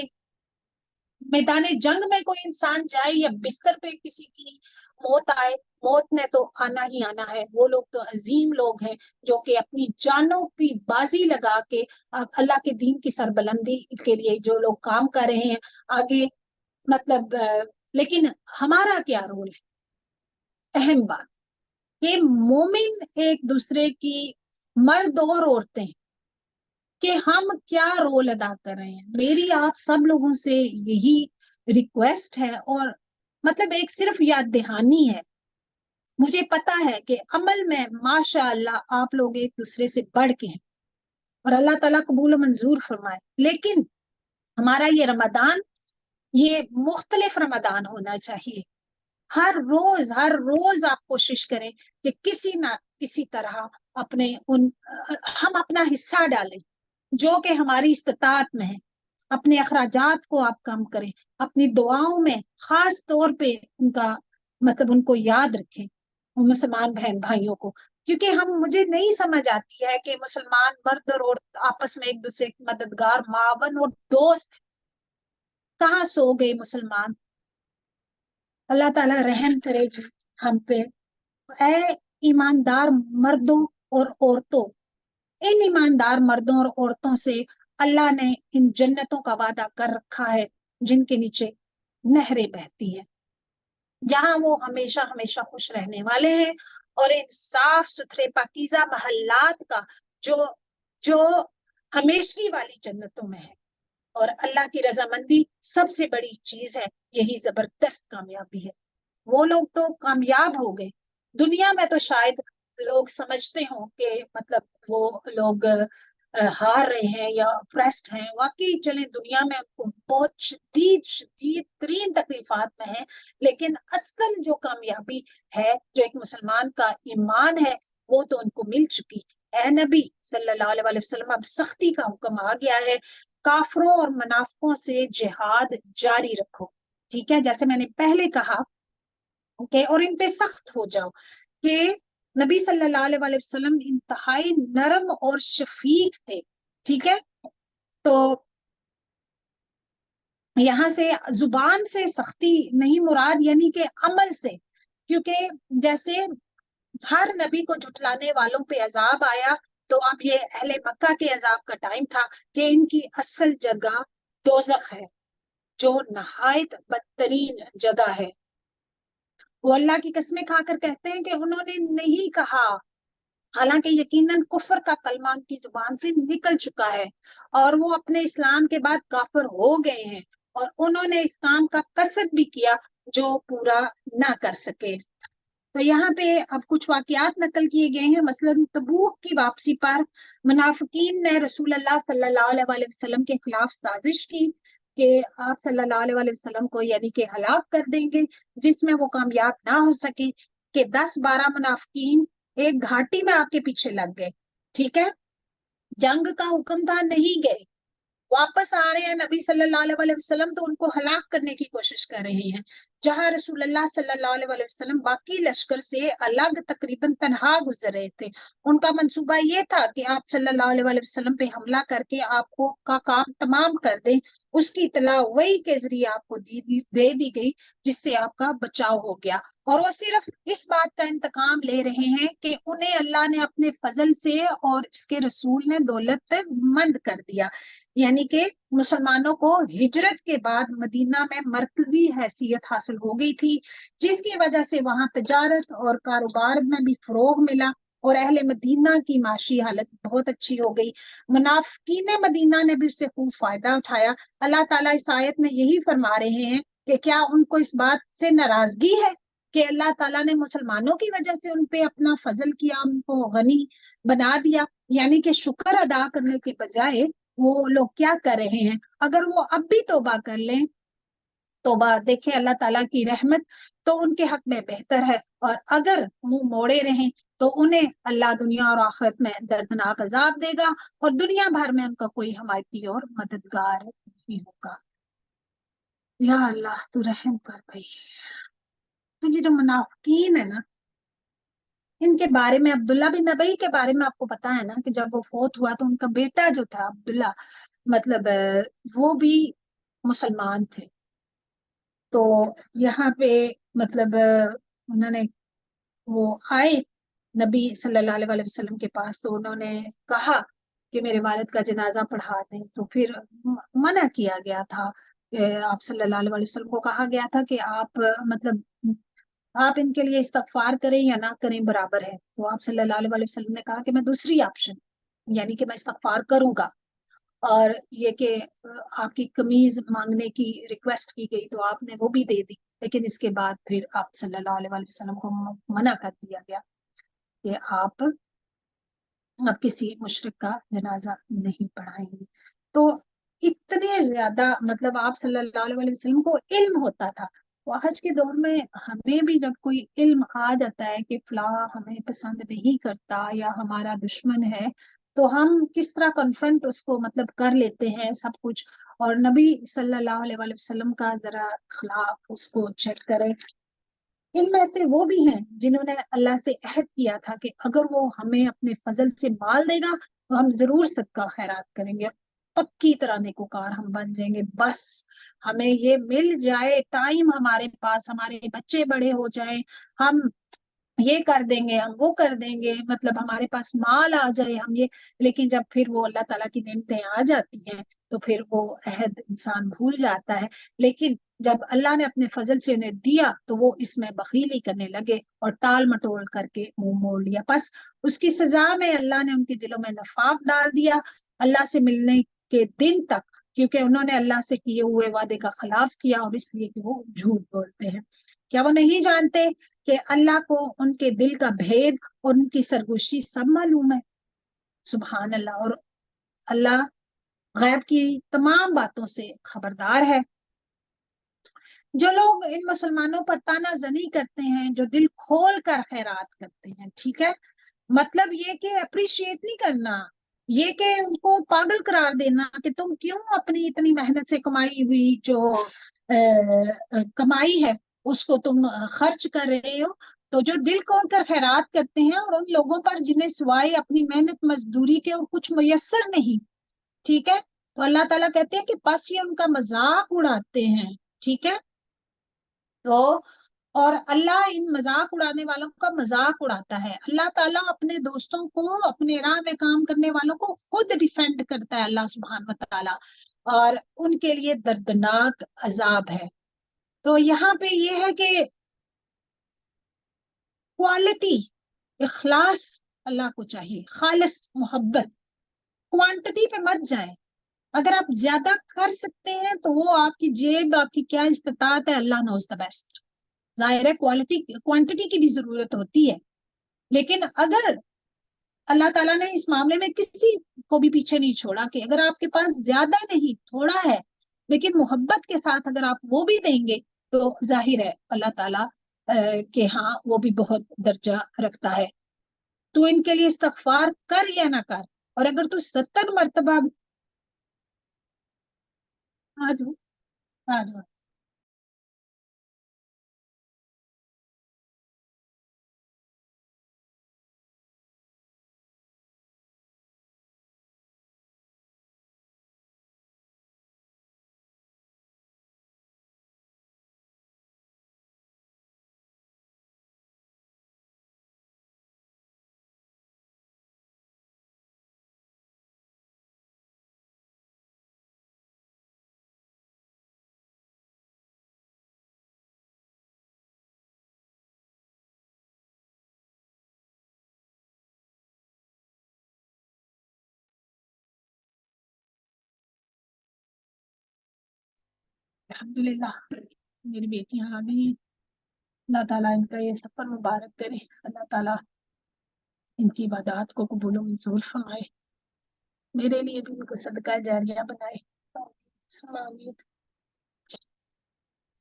میدان جنگ میں کوئی انسان جائے یا بستر پہ کسی کی موت آئے، موت نے تو آنا ہی آنا ہے. وہ لوگ تو عظیم لوگ ہیں جو کہ اپنی جانوں کی بازی لگا کے اللہ کے دین کی سربلندی کے لیے جو لوگ کام کر رہے ہیں آگے. مطلب لیکن ہمارا کیا رول ہے؟ اہم بات کہ مومن ایک دوسرے کی، مرد اور عورتیں کہ ہم کیا رول ادا کر رہے ہیں. میری آپ سب لوگوں سے یہی ریکویسٹ ہے، اور مطلب ایک صرف یاد دہانی ہے. مجھے پتا ہے کہ عمل میں ماشاء اللہ آپ لوگ ایک دوسرے سے بڑھ کے ہیں، اور اللہ تعالیٰ قبول و منظور فرمائے. لیکن ہمارا یہ رمضان، یہ مختلف رمضان ہونا چاہیے. ہر روز آپ کوشش کریں کہ کسی نہ کسی طرح ہم اپنا حصہ ڈالیں جو کہ ہماری استطاعت میں ہے. اپنے اخراجات کو آپ کم کریں، اپنی دعاؤں میں خاص طور پہ ان کو یاد رکھیں، مسلمان بہن بھائیوں کو. کیونکہ مجھے نہیں سمجھ آتی ہے کہ مسلمان مرد اور عورت آپس میں ایک دوسرے کے مددگار، معاون اور دوست کہاں سو گئے مسلمان. اللہ تعالیٰ رحم کرے گی ہم پہ. اے ایماندار مردوں اور عورتوں، ان ایماندار مردوں اور عورتوں سے اللہ نے ان جنتوں کا وعدہ کر رکھا ہے جن کے نیچے نہریں بہتی ہیں، جہاں وہ ہمیشہ ہمیشہ خوش رہنے والے ہیں. اور ان صاف ستھرے پاکیزہ محلات کا جو ہمیشگی والی جنتوں میں ہے. اور اللہ کی رضامندی سب سے بڑی چیز ہے، یہی زبردست کامیابی ہے. وہ لوگ تو کامیاب ہو گئے. دنیا میں تو شاید لوگ سمجھتے ہوں کہ مطلب وہ لوگ ہار رہے ہیں یا اپریسڈ ہیں. واقعی چلیں دنیا میں ان کو بہت شدید ترین تکلیفات میں ہیں، لیکن اصل جو کامیابی ہے، جو ایک مسلمان کا ایمان ہے، وہ تو ان کو مل چکی. اے نبی صلی اللہ علیہ وسلم، اب سختی کا حکم آ گیا ہے، کافروں اور منافقوں سے جہاد جاری رکھو. ٹھیک ہے، جیسے میں نے پہلے کہا کہ اور ان پہ سخت ہو جاؤ. کہ نبی صلی اللہ علیہ وسلم انتہائی نرم اور شفیق تھے. ٹھیک ہے، تو یہاں سے زبان سے سختی نہیں مراد، یعنی کہ عمل سے. کیونکہ جیسے ہر نبی کو جھٹلانے والوں پہ عذاب آیا، تو اب یہ اہل مکہ کے عذاب کا ٹائم تھا کہ ان کی اصل جگہ دوزخ ہے، جو نہایت بدترین جگہ ہے. وہ اللہ کی قسمیں کھا کر کہتے ہیں کہ انہوں نے نہیں کہا، حالانکہ یقیناً کفر کا کلمہ ان کی زبان سے نکل چکا ہے، اور وہ اپنے اسلام کے بعد کافر ہو گئے ہیں، اور انہوں نے اس کام کا قصد بھی کیا جو پورا نہ کر سکے. تو یہاں پہ اب کچھ واقعات نقل کیے گئے ہیں. مثلاً تبوک کی واپسی پر منافقین نے رسول اللہ صلی اللہ علیہ وسلم کے خلاف سازش کی کہ آپ صلی اللہ علیہ وسلم کو یعنی کہ ہلاک کر دیں گے، جس میں وہ کامیاب نہ ہو سکے. کہ 10-12 منافقین ایک گھاٹی میں آپ کے پیچھے لگ گئے. ٹھیک ہے، جنگ کا حکم تھا، نہیں گئے، واپس آ رہے ہیں نبی صلی اللہ علیہ وسلم تو ان کو ہلاک کرنے کی کوشش کر رہے ہیں. جہاں رسول اللہ صلی اللہ علیہ وسلم باقی لشکر سے الگ تقریباً تنہا گزر رہے تھے. ان کا منصوبہ یہ تھا کہ آپ صلی اللہ علیہ وسلم پہ حملہ کر کے آپ کو کا کام تمام کر دیں. اس کی اطلاع وحی کے ذریعے آپ کو دے دی گئی، جس سے آپ کا بچاؤ ہو گیا. اور وہ صرف اس بات کا انتقام لے رہے ہیں کہ انہیں اللہ نے اپنے فضل سے اور اس کے رسول نے دولت مند کر دیا. یعنی کہ مسلمانوں کو ہجرت کے بعد مدینہ میں مرکزی حیثیت حاصل ہو گئی تھی، جس کی وجہ سے وہاں تجارت اور کاروبار میں بھی فروغ ملا، اور اہل مدینہ کی معاشی حالت بہت اچھی ہو گئی. منافقین مدینہ نے بھی اس سے خوب فائدہ اٹھایا. اللہ تعالیٰ اس آیت میں یہی فرما رہے ہیں کہ کیا ان کو اس بات سے ناراضگی ہے کہ اللہ تعالیٰ نے مسلمانوں کی وجہ سے ان پہ اپنا فضل کیا، ان کو غنی بنا دیا. یعنی کہ شکر ادا کرنے کے بجائے وہ لوگ کیا کر رہے ہیں. اگر وہ اب بھی توبہ کر لیں، توبہ دیکھیں اللہ تعالیٰ کی رحمت تو ان کے حق میں بہتر ہے، اور اگر منہ موڑے رہیں تو انہیں اللہ دنیا اور آخرت میں دردناک عذاب دے گا، اور دنیا بھر میں ان کا کوئی حمایتی اور مددگار نہیں ہوگا. یا اللہ تو رحم کر بھائی. تو یہ جو منافقین ہے نا، ان کے بارے میں عبداللہ بن ابی کے بارے میں آپ کو پتا ہے نا کہ جب وہ فوت ہوا تو ان کا بیٹا جو تھا عبداللہ، مطلب وہ بھی مسلمان تھے. تو یہاں پہ مطلب انہوں نے وہ آئے نبی صلی اللہ علیہ وسلم کے پاس، تو انہوں نے کہا کہ میرے والد کا جنازہ پڑھا دیں. تو پھر منع کیا گیا تھا. آپ صلی اللہ علیہ وسلم کو کہا گیا تھا کہ آپ مطلب آپ ان کے لیے استغفار کریں یا نہ کریں برابر ہے. تو آپ صلی اللہ علیہ وسلم نے کہا کہ میں دوسری آپشن، یعنی کہ میں استغفار کروں گا. اور یہ کہ آپ کی قمیض مانگنے کی ریکویسٹ کی گئی تو آپ نے وہ بھی دے دی، لیکن اس کے بعد پھر آپ صلی اللہ علیہ وآلہ وسلم کو منع کر دیا گیا کہ آپ اب کسی مشرک کا جنازہ نہیں پڑھائیں گے۔ تو اتنے زیادہ مطلب آپ صلی اللہ علیہ وآلہ وسلم کو علم ہوتا تھا۔ تو آج کے دور میں ہمیں بھی جب کوئی علم آ جاتا ہے کہ فلاں ہمیں پسند نہیں کرتا یا ہمارا دشمن ہے، تو ہم کس طرح کنفرنٹ اس کو مطلب کر لیتے ہیں سب کچھ۔ اور نبی صلی اللہ علیہ وآلہ وسلم کا ذرا اخلاق اس کو چیک کریں۔ ان میں سے وہ بھی ہیں جنہوں نے اللہ سے عہد کیا تھا کہ اگر وہ ہمیں اپنے فضل سے مال دے گا تو ہم ضرور صدقہ خیرات کریں گے، پکی طرح نیکوکار ہم بن جائیں گے، بس ہمیں یہ مل جائے، ٹائم ہمارے پاس، ہمارے بچے بڑے ہو جائیں، ہم یہ کر دیں گے، ہم وہ کر دیں گے، مطلب ہمارے پاس مال آ جائے ہم یہ۔ لیکن جب پھر وہ اللہ تعالیٰ کی نعمتیں آ جاتی ہیں تو پھر وہ عہد انسان بھول جاتا ہے۔ لیکن جب اللہ نے اپنے فضل سے انہیں دیا تو وہ اس میں بخیلی کرنے لگے اور ٹال مٹول کر کے منہ موڑ لیا، بس اس کی سزا میں اللہ نے ان کے دلوں میں نفاق ڈال دیا اللہ سے ملنے کے دن تک، کیونکہ انہوں نے اللہ سے کیے ہوئے وعدے کا خلاف کیا، اور اس لیے کہ وہ جھوٹ بولتے ہیں۔ کیا وہ نہیں جانتے کہ اللہ کو ان کے دل کا بھید اور ان کی سرگوشی سب معلوم ہے؟ سبحان اللہ۔ اور اللہ غیب کی تمام باتوں سے خبردار ہے۔ جو لوگ ان مسلمانوں پر تانا زنی کرتے ہیں، جو دل کھول کر خیرات کرتے ہیں، ٹھیک ہے، مطلب یہ کہ اپریشیٹ نہیں کرنا، یہ کہ ان کو پاگل قرار دینا کہ تم کیوں اپنی اتنی محنت سے کمائی ہوئی جو کمائی ہے اس کو تم خرچ کر رہے ہو۔ تو جو دل کھول کر خیرات کرتے ہیں اور ان لوگوں پر جنہیں سوائے اپنی محنت مزدوری کے اور کچھ میسر نہیں، ٹھیک ہے، تو اللہ تعالیٰ کہتے ہیں کہ بس یہ ان کا مذاق اڑاتے ہیں، ٹھیک ہے۔ تو اور اللہ ان مذاق اڑانے والوں کا مذاق اڑاتا ہے۔ اللہ تعالیٰ اپنے دوستوں کو، اپنے راہ میں کام کرنے والوں کو خود ڈیفینڈ کرتا ہے اللہ سبحانہ وتعالیٰ، اور ان کے لیے دردناک عذاب ہے۔ تو یہاں پہ یہ ہے کہ کوالٹی، اخلاص اللہ کو چاہیے، خالص محبت، کوانٹٹی پہ مت جائیں۔ اگر آپ زیادہ کر سکتے ہیں تو وہ آپ کی جیب، آپ کی کیا استطاعت ہے، اللہ نوز دا بیسٹ۔ ظاہر ہے کوانٹٹی کی بھی ضرورت ہوتی ہے، لیکن اگر اللہ تعالیٰ نے اس معاملے میں کسی کو بھی پیچھے نہیں چھوڑا کہ اگر آپ کے پاس زیادہ نہیں، تھوڑا ہے، لیکن محبت کے ساتھ اگر آپ وہ بھی دیں گے تو ظاہر ہے اللہ تعالیٰ کہ ہاں وہ بھی بہت درجہ رکھتا ہے۔ تو ان کے لیے استغفار کر یا نہ کر، اور اگر تو 70 مرتبہ آ جاؤ الحمدللہ میری بیٹیاں آ گئی ہیں، اللہ تعالیٰ ان کا یہ سفر مبارک کرے، اللہ تعالیٰ ان کی عبادات کو قبول و منظور فرمائے، میرے لیے بھی ان کو صدقہ جاریہ بنائے۔ آمین۔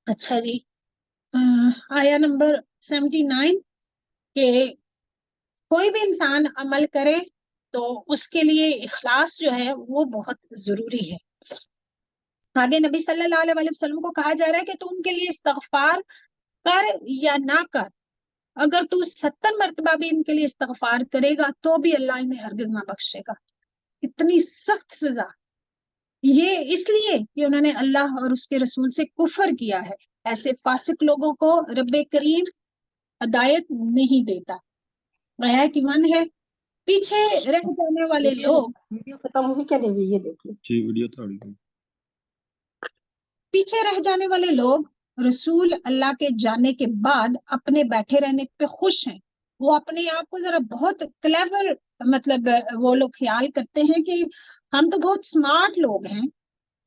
اچھا جی، آیا نمبر 79 کہ کوئی بھی انسان عمل کرے تو اس کے لیے اخلاص جو ہے وہ بہت ضروری ہے۔ آگے نبی صلی اللہ علیہ وسلم کو کہا جا رہا ہے کہ تو ان کے لیے استغفار کر یا نہ کر، اگر تو 70 مرتبہ بھی ان کے لیے استغفار کرے گا تو بھی اللہ انہیں ہرگز نہ بخشے گا۔ اتنی سخت سزا، یہ اس لیے کہ انہوں نے اللہ اور اس کے رسول سے کفر کیا ہے۔ ایسے فاسق لوگوں کو رب کریم ہدایت نہیں دیتا۔ غیا کی من ہے پیچھے رہ جانے والے لوگ، ویڈیو ختم ہوئی کیا نہیں ہوئی یہ دیکھ لو جی ویڈیو تو پیچھے رہ جانے والے لوگ رسول اللہ کے جانے کے بعد اپنے بیٹھے رہنے پہ خوش ہیں، وہ اپنے آپ کو ذرا بہت کلیور مطلب وہ لوگ خیال کرتے ہیں کہ ہم تو بہت سمارٹ لوگ ہیں.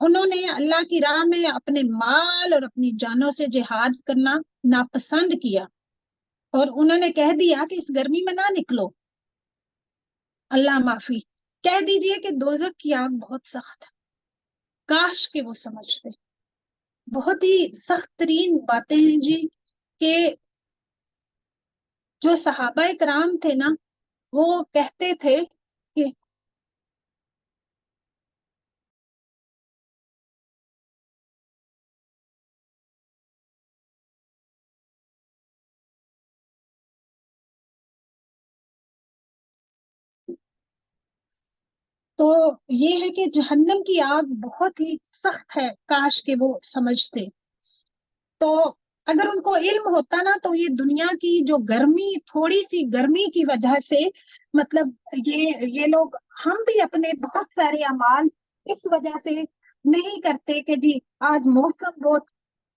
انہوں نے اللہ کی راہ میں اپنے مال اور اپنی جانوں سے جہاد کرنا ناپسند کیا اور انہوں نے کہہ دیا کہ اس گرمی میں نہ نکلو. اللہ معافی. کہہ دیجئے کہ دوزخ کی آگ بہت سخت ہے. کاش کہ وہ سمجھتے. بہت ہی سخت ترین باتیں ہیں جی کہ جو صحابہ کرام تھے نا وہ کہتے تھے کہ تو یہ ہے کہ جہنم کی آگ بہت ہی سخت ہے. کاش کہ وہ سمجھتے. تو اگر ان کو علم ہوتا نا تو یہ دنیا کی جو گرمی تھوڑی سی گرمی کی وجہ سے مطلب یہ لوگ ہم بھی اپنے بہت سارے اعمال اس وجہ سے نہیں کرتے کہ جی آج موسم بہت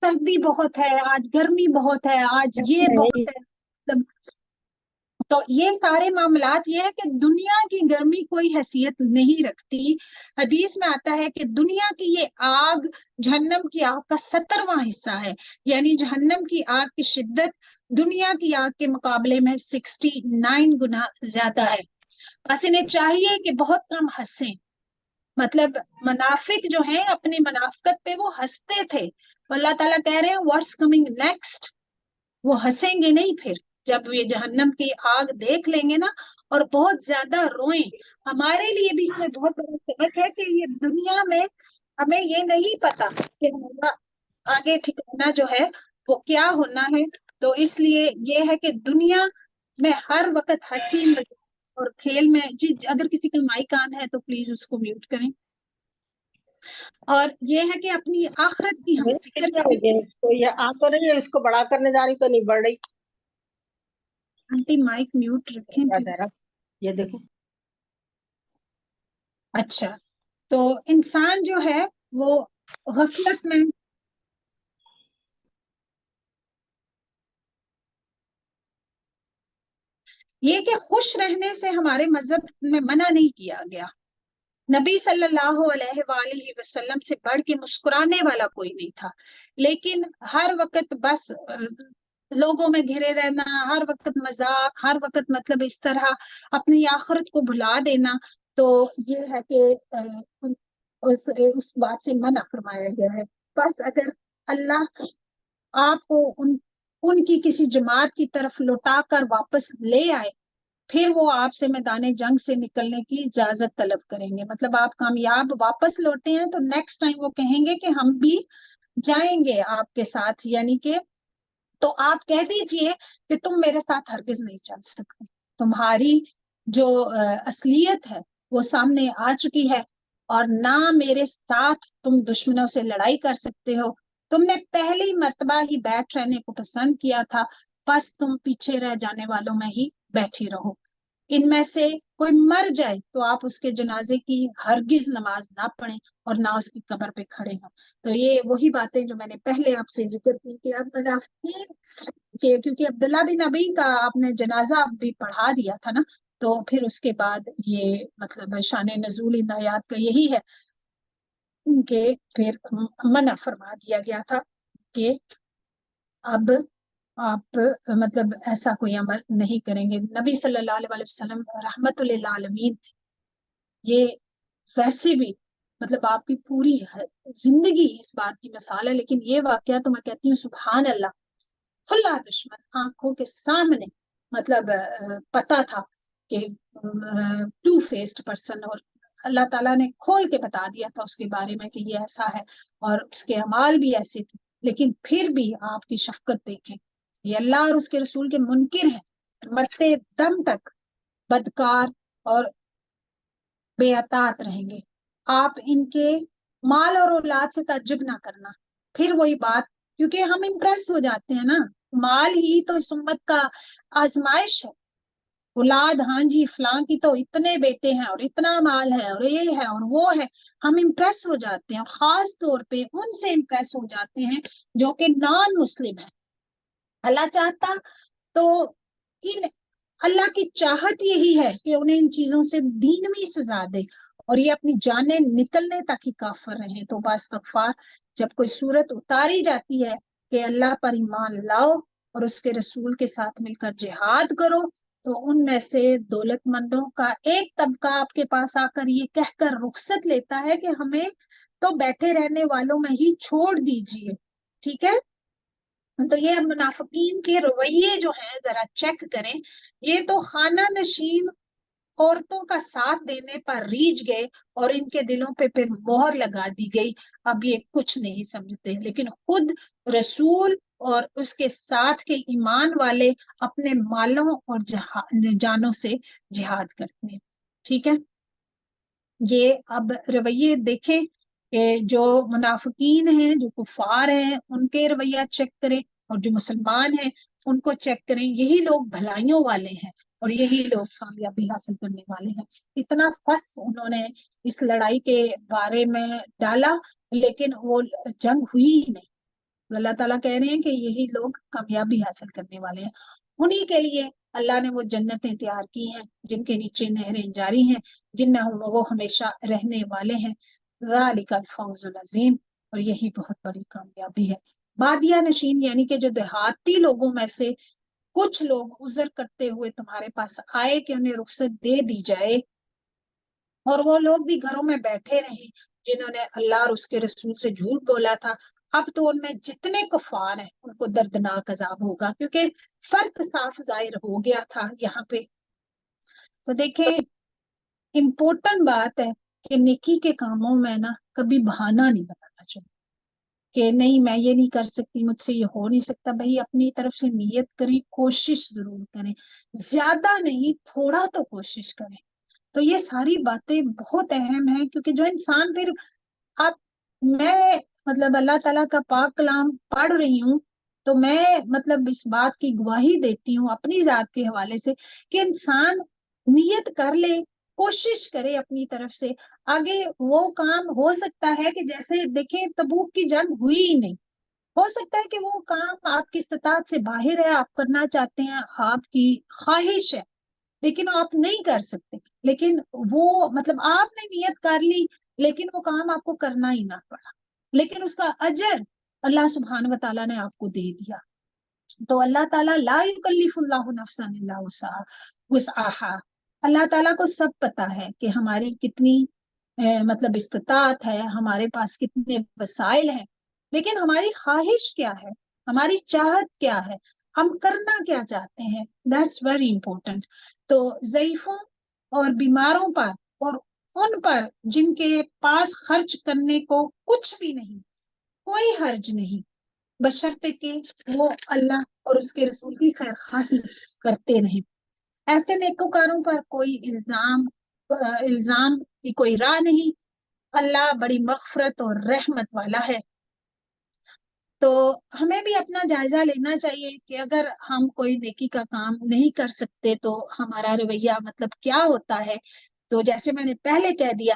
سردی بہت ہے, آج گرمی بہت ہے, آج یہ بہت ہے. مطلب تو یہ سارے معاملات یہ ہے کہ دنیا کی گرمی کوئی حیثیت نہیں رکھتی. حدیث میں آتا ہے کہ دنیا کی یہ آگ جہنم کی آگ کا 70واں حصہ ہے. یعنی جہنم کی آگ کی شدت دنیا کی آگ کے مقابلے میں 69 گنا زیادہ ہے. بس انہیں چاہیے کہ بہت کم ہنسیں. مطلب منافق جو ہیں اپنی منافقت پہ وہ ہنستے تھے. اللہ تعالیٰ کہہ رہے ہیں واٹس کمنگ نیکسٹ. وہ ہنسیں گے نہیں پھر جب یہ جہنم کی آگ دیکھ لیں گے نا اور بہت زیادہ روئیں. ہمارے لیے بھی اس میں بہت بڑا سبق ہے کہ یہ دنیا میں ہمیں یہ نہیں پتا کہ ہمارا آگے ٹھکانا جو ہے وہ کیا ہونا ہے. تو اس لیے یہ ہے کہ دنیا میں ہر وقت ہنسی مذاق اور کھیل میں جی اگر کسی کا مائک آن ہے تو پلیز اس کو میوٹ کریں. اور یہ ہے کہ اپنی آخرت کی ہم فکر کریں. اس کو یہ آ تو رہی ہے, اس کو بڑا کرنے جا رہی تو نہیں بڑھ رہی. آنٹی مائک میوٹ رکھیں please. یہ دیکھیں اچھا تو انسان جو ہے وہ غفلت میں یہ کہ خوش رہنے سے ہمارے مذہب میں منع نہیں کیا گیا. نبی صلی اللہ علیہ وآلہ وسلم سے بڑھ کے مسکرانے والا کوئی نہیں تھا. لیکن ہر وقت بس لوگوں میں گھرے رہنا, ہر وقت مذاق, ہر وقت مطلب اس طرح اپنی آخرت کو بھلا دینا, تو یہ ہے کہ اس بات سے منع فرمایا گیا ہے. بس اگر اللہ آپ کو ان کی کسی جماعت کی طرف لوٹا کر واپس لے آئے پھر وہ آپ سے میدان جنگ سے نکلنے کی اجازت طلب کریں گے. مطلب آپ کامیاب واپس لوٹے ہیں تو نیکسٹ ٹائم وہ کہیں گے کہ ہم بھی جائیں گے آپ کے ساتھ. یعنی کہ تو آپ کہہ دیجئے کہ تم میرے ساتھ ہرگز نہیں چل سکتے. تمہاری جو اصلیت ہے وہ سامنے آ چکی ہے اور نہ میرے ساتھ تم دشمنوں سے لڑائی کر سکتے ہو. تم نے پہلی مرتبہ ہی بیٹھ رہنے کو پسند کیا تھا, بس تم پیچھے رہ جانے والوں میں ہی بیٹھی رہو. ان میں سے کوئی مر جائے تو آپ اس کے جنازے کی ہرگز نماز نہ پڑھیں اور نہ اس کی قبر پہ کھڑے ہوں. تو یہ وہی باتیں جو میں نے پہلے آپ سے ذکر کی کہ اب منافقین کیونکہ عبداللہ بن ابی کا آپ نے جنازہ بھی پڑھا دیا تھا نا, تو پھر اس کے بعد یہ مطلب شان نزول ان آیات کا یہی ہے کہ پھر منع فرما دیا گیا تھا کہ اب آپ مطلب ایسا کوئی عمل نہیں کریں گے. نبی صلی اللہ علیہ وسلم رحمت للعالمین تھے. یہ ویسے بھی مطلب آپ کی پوری زندگی اس بات کی مثال ہے, لیکن یہ واقعہ تو میں کہتی ہوں سبحان اللہ, کھلا دشمن آنکھوں کے سامنے مطلب پتا تھا کہ ٹو فیسڈ پرسن, اور اللہ تعالیٰ نے کھول کے بتا دیا تھا اس کے بارے میں کہ یہ ایسا ہے اور اس کے اعمال بھی ایسے تھے. لیکن پھر بھی آپ کی شفقت دیکھیں, یہ اللہ اور اس کے رسول کے منکر ہیں, مرتے دم تک بدکار اور بے اطاعت رہیں گے. آپ ان کے مال اور اولاد سے تعجب نہ کرنا. پھر وہی بات, کیونکہ ہم امپریس ہو جاتے ہیں نا, مال ہی تو اس امت کا آزمائش ہے. اولاد, ہاں جی فلاں کی تو اتنے بیٹے ہیں اور اتنا مال ہے اور یہ ہے اور وہ ہے, ہم امپریس ہو جاتے ہیں, اور خاص طور پہ ان سے امپریس ہو جاتے ہیں جو کہ نان مسلم ہیں. اللہ چاہتا تو ان اللہ کی چاہت یہی ہے کہ انہیں ان چیزوں سے دینوی سزا دے اور یہ اپنی جانیں نکلنے تک ہی کافر رہیں. تو باستغفار جب کوئی صورت اتاری جاتی ہے کہ اللہ پر ایمان لاؤ اور اس کے رسول کے ساتھ مل کر جہاد کرو، تو ان میں سے دولت مندوں کا ایک طبقہ آپ کے پاس آ کر یہ کہہ کر رخصت لیتا ہے کہ ہمیں تو بیٹھے رہنے والوں میں ہی چھوڑ دیجئے. ٹھیک ہے، تو یہ منافقین کے رویے جو ہیں ذرا چیک کریں. یہ تو خانہ نشین عورتوں کا ساتھ دینے پر ریجھ گئے اور ان کے دلوں پہ پھر مہر لگا دی گئی. اب یہ کچھ نہیں سمجھتے، لیکن خود رسول اور اس کے ساتھ کے ایمان والے اپنے مالوں اور جانوں سے جہاد کرتے ہیں. ٹھیک ہے، یہ اب رویے دیکھیں کہ جو منافقین ہیں، جو کفار ہیں، ان کے رویہ چیک کریں، اور جو مسلمان ہیں ان کو چیک کریں. یہی لوگ بھلائیوں والے ہیں اور یہی لوگ کامیابی حاصل کرنے والے ہیں. اتنا فس انہوں نے اس لڑائی کے بارے میں ڈالا لیکن وہ جنگ ہوئی ہی نہیں. اللہ تعالیٰ کہہ رہے ہیں کہ یہی لوگ کامیابی حاصل کرنے والے ہیں. انہی کے لیے اللہ نے وہ جنتیں تیار کی ہیں جن کے نیچے نہریں جاری ہیں، جن میں وہ ہمیشہ رہنے والے ہیں. ذالک الفوز العظیم، اور یہی بہت بڑی کامیابی ہے. بادیہ نشین یعنی کہ جو دیہاتی لوگوں میں سے کچھ لوگ عذر کرتے ہوئے تمہارے پاس آئے کہ انہیں رخصت دے دی جائے، اور وہ لوگ بھی گھروں میں بیٹھے رہے جنہوں نے اللہ اور اس کے رسول سے جھوٹ بولا تھا. اب تو ان میں جتنے کفار ہیں ان کو دردناک عذاب ہوگا، کیونکہ فرق صاف ظاہر ہو گیا تھا یہاں پہ. تو دیکھیں، امپورٹنٹ بات ہے کہ نیکی کے کاموں میں نا کبھی بہانہ نہیں بنانا چاہیے کہ نہیں میں یہ نہیں کر سکتی، مجھ سے یہ ہو نہیں سکتا. بھائی اپنی طرف سے نیت کریں، کوشش ضرور کریں، زیادہ نہیں تھوڑا تو کوشش کریں. تو یہ ساری باتیں بہت اہم ہیں، کیونکہ جو انسان پھر آپ میں مطلب اللہ تعالیٰ کا پاک کلام پڑھ رہی ہوں تو میں مطلب اس بات کی گواہی دیتی ہوں اپنی ذات کے حوالے سے کہ انسان نیت کر لے، کوشش کرے اپنی طرف سے. آگے وہ کام ہو سکتا ہے کہ جیسے دیکھیں تبوک کی جنگ ہوئی ہی نہیں، ہو سکتا ہے کہ وہ کام آپ کی استطاعت سے باہر ہے، آپ کرنا چاہتے ہیں، آپ کی خواہش ہے لیکن آپ نہیں کر سکتے. لیکن وہ مطلب آپ نے نیت کر لی لیکن وہ کام آپ کو کرنا ہی نہ پڑا، لیکن اس کا اجر اللہ سبحانہ و تعالیٰ نے آپ کو دے دیا. تو اللہ تعالیٰ لا یکلف اللہ نفسا الا وسعها. اللہ تعالیٰ کو سب پتا ہے کہ ہماری کتنی مطلب استطاعت ہے، ہمارے پاس کتنے وسائل ہیں، لیکن ہماری خواہش کیا ہے، ہماری چاہت کیا ہے، ہم کرنا کیا چاہتے ہیں. That's very important. تو ضعیفوں اور بیماروں پر اور ان پر جن کے پاس خرچ کرنے کو کچھ بھی نہیں، کوئی حرج نہیں، بشرطے کہ وہ اللہ اور اس کے رسول کی خیر خواہی کرتے رہیں. ایسے نیکوکاروں پر کوئی الزام کی کوئی راہ نہیں. اللہ بڑی مغفرت اور رحمت والا ہے. تو ہمیں بھی اپنا جائزہ لینا چاہیے کہ اگر ہم کوئی نیکی کا کام نہیں کر سکتے تو ہمارا رویہ مطلب کیا ہوتا ہے. تو جیسے میں نے پہلے کہہ دیا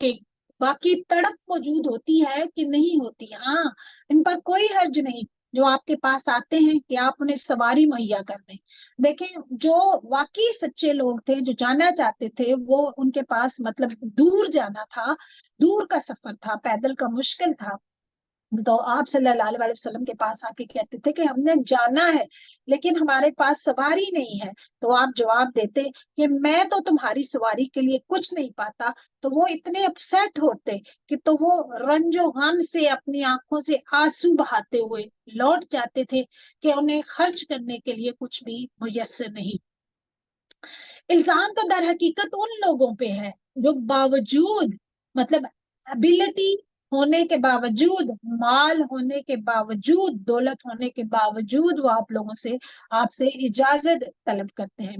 کہ باقی تڑپ موجود ہوتی ہے کہ نہیں ہوتی. ہاں، ان پر کوئی حرج نہیں جو آپ کے پاس آتے ہیں کہ آپ انہیں سواری مہیا کر دیں. دیکھیں، جو واقعی سچے لوگ تھے، جو جانا چاہتے تھے، وہ ان کے پاس مطلب دور جانا تھا، دور کا سفر تھا، پیدل کا مشکل تھا. تو آپ صلی اللہ علیہ وسلم کے پاس آ کے کہتے تھے کہ ہم نے جانا ہے لیکن ہمارے پاس سواری نہیں ہے. تو آپ جواب دیتے کہ میں تو تمہاری سواری کے لیے کچھ نہیں پاتا. تو وہ اتنے اپسیٹ ہوتے کہ تو وہ رنج و غم سے اپنی آنکھوں سے آنسو بہاتے ہوئے لوٹ جاتے تھے کہ انہیں خرچ کرنے کے لیے کچھ بھی میسر نہیں. الزام تو در حقیقت ان لوگوں پہ ہے جو باوجود مطلب ابیلٹی ہونے کے باوجود، مال ہونے کے باوجود، دولت ہونے کے باوجود وہ آپ لوگوں سے آپ سے اجازت طلب کرتے ہیں.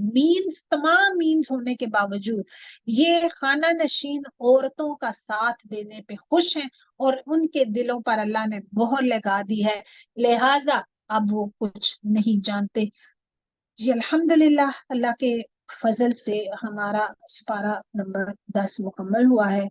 تمام مینز ہونے کے باوجود یہ خانہ نشین عورتوں کا ساتھ دینے پہ خوش ہیں اور ان کے دلوں پر اللہ نے مہر لگا دی ہے، لہٰذا اب وہ کچھ نہیں جانتے. جی الحمدللہ، اللہ کے فضل سے ہمارا سپارہ نمبر 10 مکمل ہوا ہے.